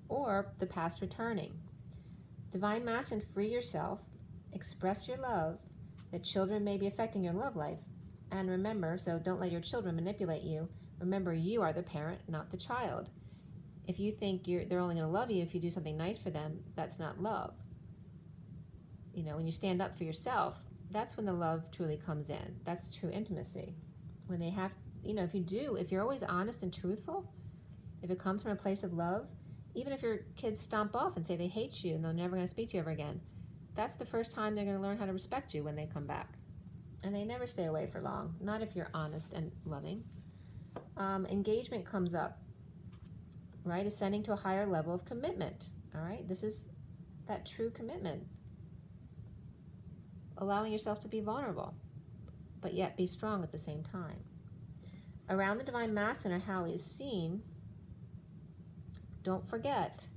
or the past returning. Divine Masculine, free yourself, express your love, that children may be affecting your love life. And remember, so don't let your children manipulate you. Remember, you are the parent, not the child. If you think they're only going to love you if you do something nice for them, that's not love. You know, when you stand up for yourself, that's when the love truly comes in. That's true intimacy. When they have, you know, if you're always honest and truthful, if it comes from a place of love, even if your kids stomp off and say they hate you and they're never going to speak to you ever again, that's the first time they're going to learn how to respect you when they come back. And they never stay away for long, not if you're honest and loving. Engagement comes up, right? Ascending to a higher level of commitment, all right? This is that true commitment. Allowing yourself to be vulnerable, but yet be strong at the same time. Around the Divine Masculine, or how he is seen, don't forget,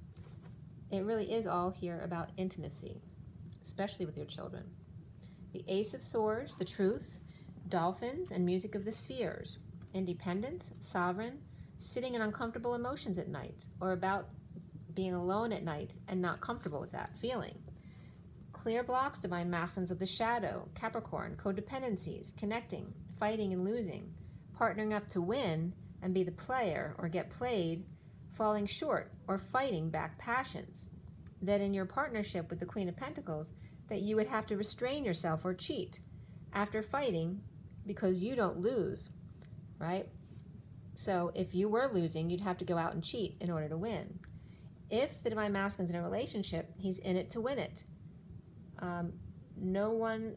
it really is all here about intimacy, especially with your children. The Ace of Swords, the truth, dolphins, and music of the spheres. Independence, sovereign, sitting in uncomfortable emotions at night, or about being alone at night and not comfortable with that feeling. Clear blocks, Divine Masculines of the shadow, Capricorn, codependencies, connecting, fighting and losing, partnering up to win and be the player or get played, falling short or fighting back passions. That in your partnership with the Queen of Pentacles, that you would have to restrain yourself or cheat after fighting because you don't lose, right? So if you were losing, you'd have to go out and cheat in order to win. If the Divine Masculine's in a relationship, he's in it to win it. No one,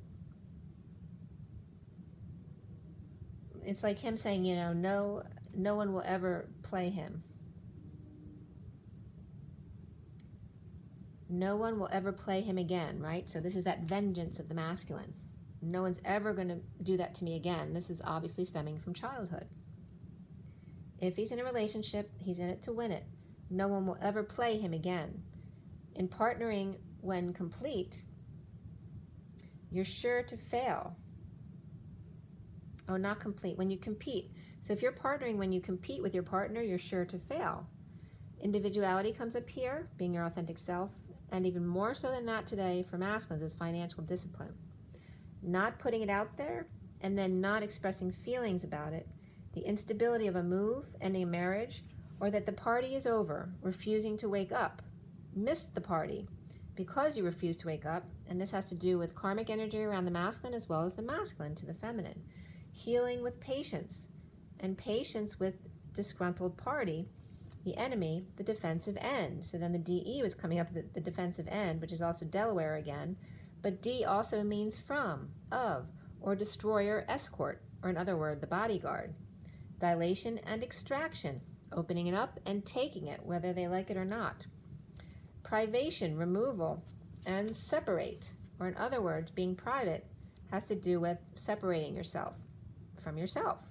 it's like him saying, you know, no one will ever play him. No one will ever play him again, right? So this is that vengeance of the masculine. No one's ever going to do that to me again. This is obviously stemming from childhood. If he's in a relationship, he's in it to win it. No one will ever play him again. In partnering, when complete, you're sure to fail. Oh, not complete, when you compete. So if you're partnering, when you compete with your partner, you're sure to fail. Individuality comes up here, being your authentic self, and even more so than that today for masculines is financial discipline. Not putting it out there and then not expressing feelings about it, the instability of a move, ending a marriage, or that the party is over, refusing to wake up, missed the party because you refuse to wake up, and this has to do with karmic energy around the masculine as well as the masculine to the feminine. Healing with patience, and patience with disgruntled party, the enemy, the defensive end. So then the DE was coming up with the defensive end, which is also Delaware again, but D also means from, of, or destroyer, escort, or in other words, the bodyguard. Dilation and extraction, opening it up and taking it, whether they like it or not. Privation, removal, and separate, or in other words, being private, has to do with separating yourself from yourself.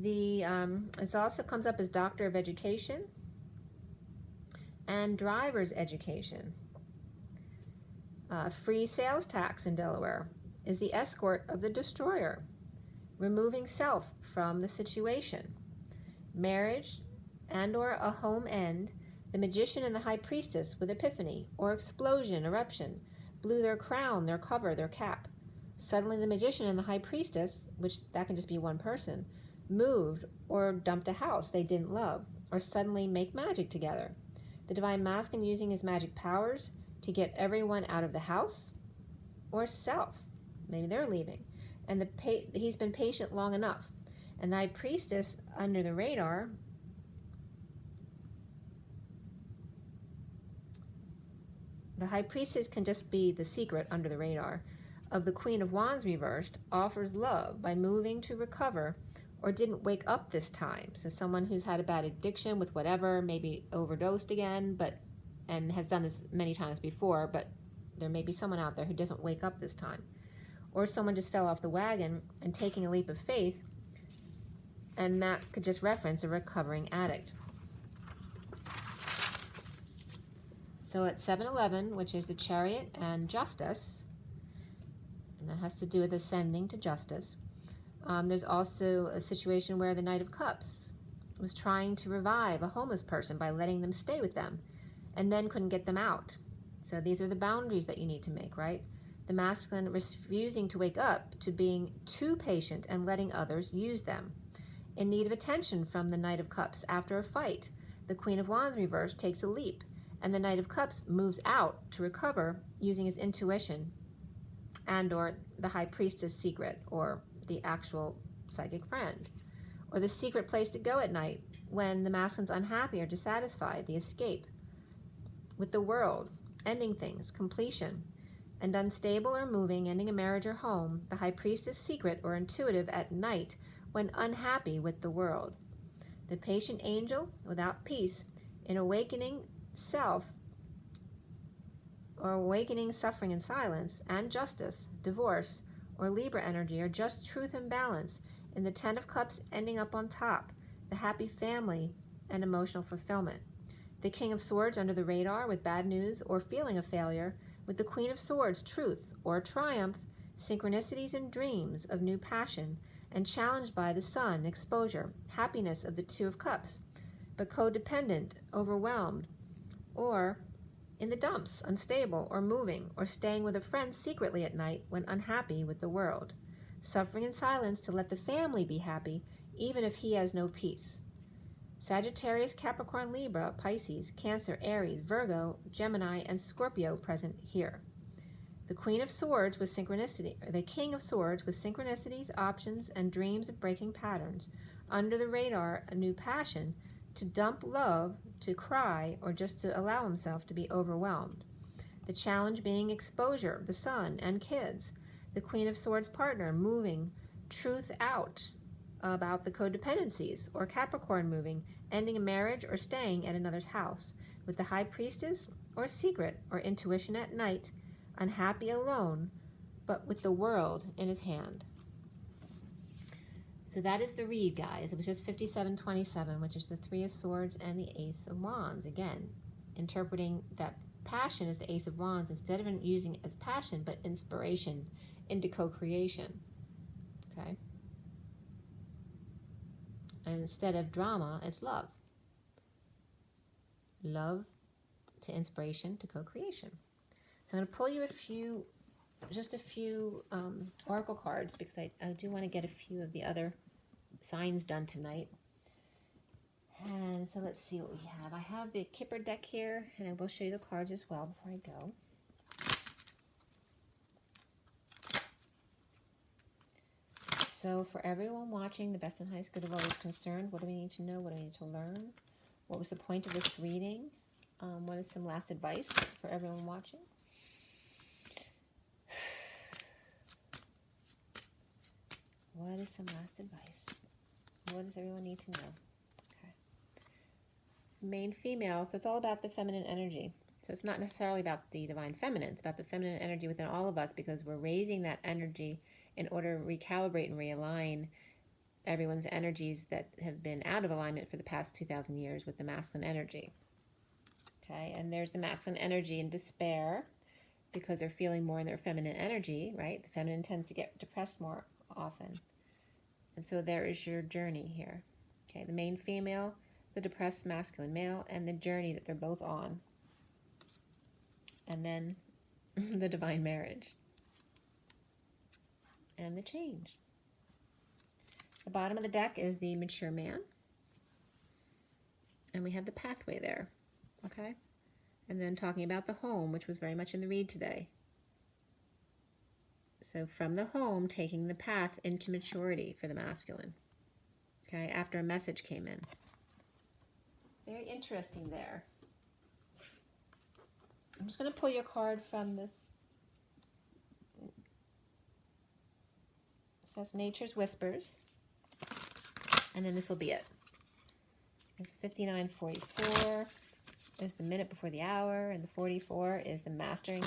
It also comes up as Doctor of Education and Driver's Education. Free sales tax in Delaware is the escort of the destroyer, removing self from the situation. Marriage and or a home end, the Magician and the High Priestess with epiphany or explosion, eruption, blew their crown, their cover, their cap. Suddenly the Magician and the High Priestess, which that can just be one person, moved or dumped a house they didn't love, or suddenly make magic together. The Divine Masculine using his magic powers to get everyone out of the house or self. Maybe they're leaving. And he's been patient long enough. And the High Priestess under the radar, the High Priestess can just be the secret under the radar of the Queen of Wands reversed, offers love by moving to recover or didn't wake up this time. So someone who's had a bad addiction with whatever, maybe overdosed again, and has done this many times before, but there may be someone out there who doesn't wake up this time. Or someone just fell off the wagon and taking a leap of faith, and that could just reference a recovering addict. So at 7-11, which is the Chariot and Justice, and that has to do with ascending to justice, there's also a situation where the Knight of Cups was trying to revive a homeless person by letting them stay with them, and then couldn't get them out. So these are the boundaries that you need to make, right? The masculine refusing to wake up to being too patient and letting others use them. In need of attention from the Knight of Cups after a fight, the Queen of Wands reversed takes a leap, and the Knight of Cups moves out to recover using his intuition and or the High Priestess secret, or the actual psychic friend, or the secret place to go at night when the masculine's unhappy or dissatisfied, the escape. With the World, ending things, completion, and unstable or moving, ending a marriage or home, the High Priestess secret or intuitive at night when unhappy with the world. The Patient Angel without peace in awakening self or awakening suffering and silence, and justice, divorce, or Libra energy, or just truth and balance in the Ten of Cups ending up on top, the happy family and emotional fulfillment. The King of Swords under the radar with bad news or feeling of failure, with the Queen of Swords, truth or triumph, synchronicities and dreams of new passion, and challenged by the Sun, exposure, happiness of the Two of Cups, but codependent, overwhelmed, or in the dumps, unstable or moving, or staying with a friend secretly at night when unhappy with the world. Suffering in silence to let the family be happy, even if he has no peace. Sagittarius, Capricorn, Libra, Pisces, Cancer, Aries, Virgo, Gemini, and Scorpio present here. The Queen of Swords with synchronicity, or the King of Swords with synchronicities, options, and dreams of breaking patterns. Under the radar, a new passion, to dump love, to cry, or just to allow himself to be overwhelmed. The challenge being exposure, the Sun, and kids. The Queen of Swords partner moving truth out about the codependencies, or Capricorn moving, ending a marriage or staying at another's house. With the High Priestess, or secret, or intuition at night, unhappy alone, but with the world in his hand. So that is the read, guys. It was just 5727, which is the Three of Swords and the Ace of Wands. Again, interpreting that passion as the Ace of Wands instead of using it as passion, but inspiration into co-creation. Okay? And instead of drama, it's love. Love to inspiration to co-creation. So I'm going to pull you just a few oracle cards, because I do want to get a few of the other signs done tonight. And so let's see what we have. I have the Kipper deck here, and I will show you the cards as well before I go. So for everyone watching, the best and highest good of all is concerned. What do we need to know? What do we need to learn? What was the point of this reading? What is some last advice for everyone watching? What is some last advice? What does everyone need to know? Okay. Main female, so it's all about the feminine energy. So it's not necessarily about the divine feminine, it's about the feminine energy within all of us, because we're raising that energy in order to recalibrate and realign everyone's energies that have been out of alignment for the past 2,000 years with the masculine energy. Okay, and there's the masculine energy in despair, because they're feeling more in their feminine energy, right? The feminine tends to get depressed more often. And so there is your journey here. Okay, the main female, the depressed masculine male, and the journey that they're both on. And then the divine marriage. And the change. The bottom of the deck is the mature man. And we have the pathway there. Okay? And then talking about the home, which was very much in the read today. So from the home, taking the path into maturity for the masculine. Okay, after a message came in. Very interesting there. I'm just going to pull your card from this. It says Nature's Whispers. And then this will be it. It's 59:44 is the minute before the hour, and the 44 is the mastering,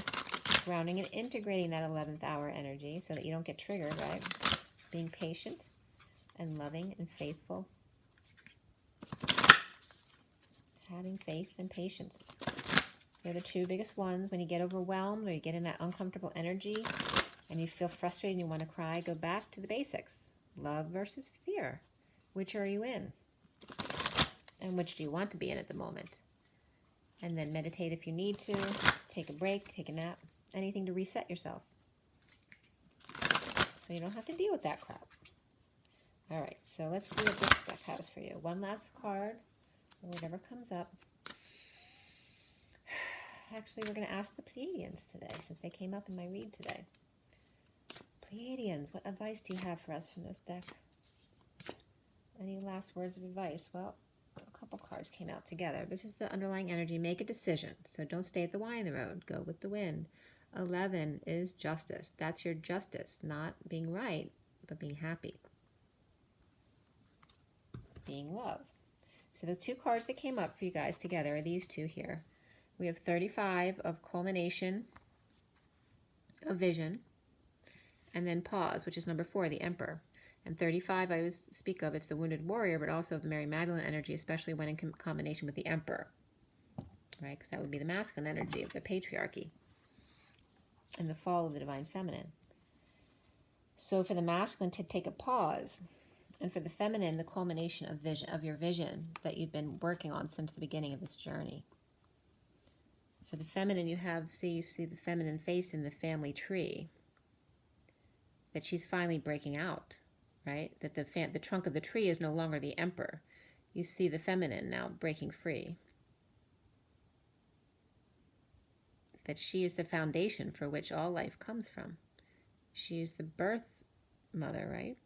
grounding, and integrating that 11th hour energy so that you don't get triggered, right? Being patient and loving and faithful. Having faith and patience. They're the two biggest ones. When you get overwhelmed or you get in that uncomfortable energy and you feel frustrated and you want to cry, go back to the basics. Love versus fear. Which are you in? And which do you want to be in at the moment? And then meditate if you need to. Take a break, take a nap. Anything to reset yourself. So you don't have to deal with that crap. All right, so let's see what this deck has for you. One last card, or whatever comes up. Actually, we're going to ask the Pleiadians today, since they came up in my read today. Pleiadians, what advice do you have for us from this deck? Any last words of advice? Well, a couple cards came out together. This is the underlying energy. Make a decision. So don't stay at the Y in the road. Go with the wind. 11 is justice. That's your justice. Not being right, but being happy. Being love. So the two cards that came up for you guys together are these two here. We have 35 of culmination of vision, and then pause, which is number 4, the Emperor. And 35, I always speak of, it's the wounded warrior, but also the Mary Magdalene energy, especially when in combination with the Emperor, right? Because that would be the masculine energy of the patriarchy and the fall of the divine feminine. So for the masculine, to take a pause, and for the feminine, the culmination of vision, of your vision that you've been working on since the beginning of this journey. For the feminine, you see the feminine face in the family tree, that she's finally breaking out, right? That the trunk of the tree is no longer the Emperor. You see the feminine now breaking free. That she is the foundation for which all life comes from. She is the birth mother, right?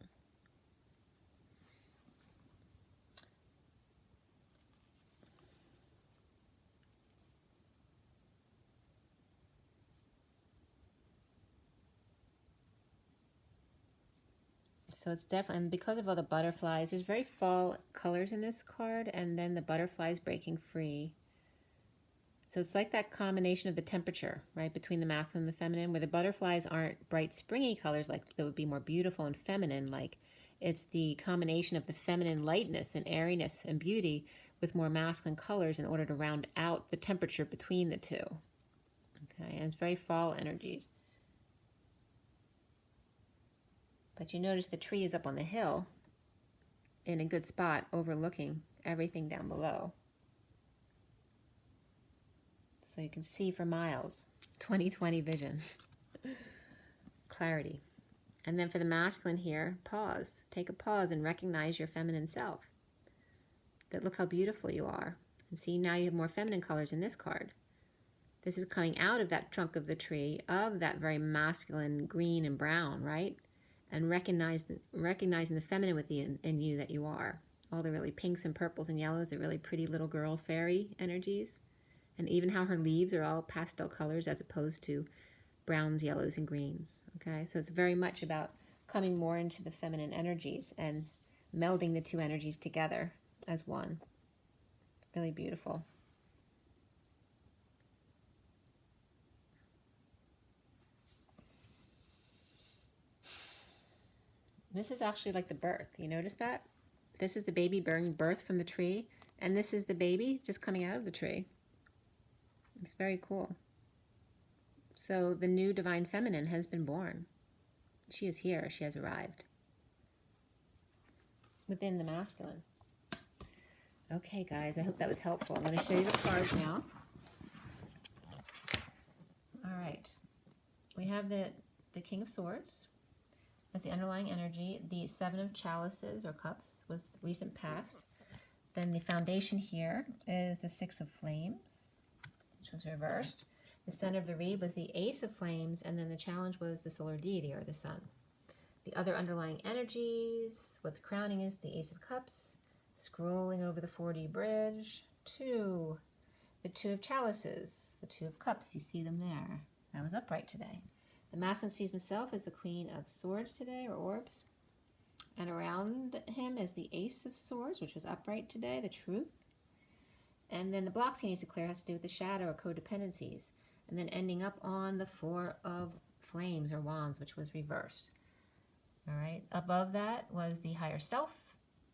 So it's definitely, and because of all the butterflies, there's very fall colors in this card, and then the butterflies breaking free. So it's like that combination of the temperature, right, between the masculine and the feminine, where the butterflies aren't bright springy colors like that would be more beautiful and feminine. Like it's the combination of the feminine lightness and airiness and beauty with more masculine colors in order to round out the temperature between the two. Okay, and it's very fall energies. But you notice the tree is up on the hill in a good spot overlooking everything down below. So you can see for miles. 20/20 vision. Clarity. And then for the masculine here, pause. Take a pause and recognize your feminine self. That look how beautiful you are. And see, now you have more feminine colors in this card. This is coming out of that trunk of the tree, of that very masculine green and brown, right? And recognizing the feminine within in you that you are. All the really pinks and purples and yellows, the really pretty little girl fairy energies. And even how her leaves are all pastel colors as opposed to browns, yellows, and greens. Okay, so it's very much about coming more into the feminine energies and melding the two energies together as one. Really beautiful. This is actually like the birth. You notice that? This is the baby bearing birth from the tree, and this is the baby just coming out of the tree. It's very cool. So the new divine feminine has been born. She is here. She has arrived within the masculine. Okay, guys, I hope that was helpful. I'm going to show you the cards now. All right. We have the King of Swords as the underlying energy. The 7 of Chalices or Cups was the recent past. Then the foundation here is the 6 of Flames, which was reversed. The center of the reed was the Ace of Flames, and then the challenge was the solar deity or the sun. The other underlying energies, what's crowning is the Ace of Cups, scrolling over the 4D bridge, 2, the 2 of Chalices, the 2 of Cups, you see them there. I was upright today. The masculine sees himself as the Queen of Swords today, or orbs. And around him is the Ace of Swords, which was upright today, the truth. And then the blocks he needs to clear has to do with the shadow or codependencies. And then ending up on the Four of Flames or Wands, which was reversed. All right, above that was the higher self,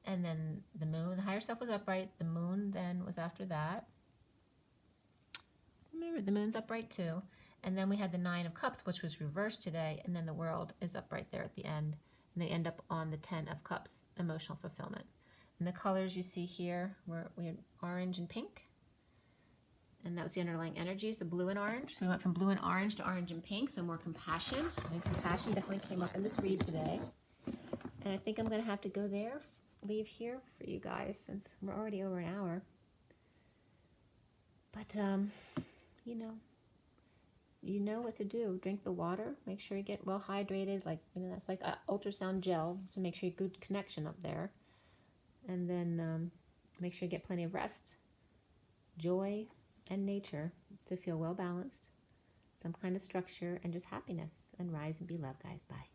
and then the moon. The higher self was upright. The moon then was after that. Remember, the moon's upright too. And then we had the Nine of Cups, which was reversed today, and then the World is upright there at the end. And they end up on the Ten of Cups, emotional fulfillment. And the colors you see here we had orange and pink. And that was the underlying energies, the blue and orange. So we went from blue and orange to orange and pink, so more compassion. And compassion definitely came up in this read today. And I think I'm going to have to go there, leave here for you guys, since we're already over an hour. But, you know what to do. Drink the water. Make sure you get well hydrated. Like, that's like ultrasound gel to make sure you good connection up there. And then make sure you get plenty of rest, joy, and nature to feel well balanced, some kind of structure, and just happiness. And rise and be loved, guys. Bye.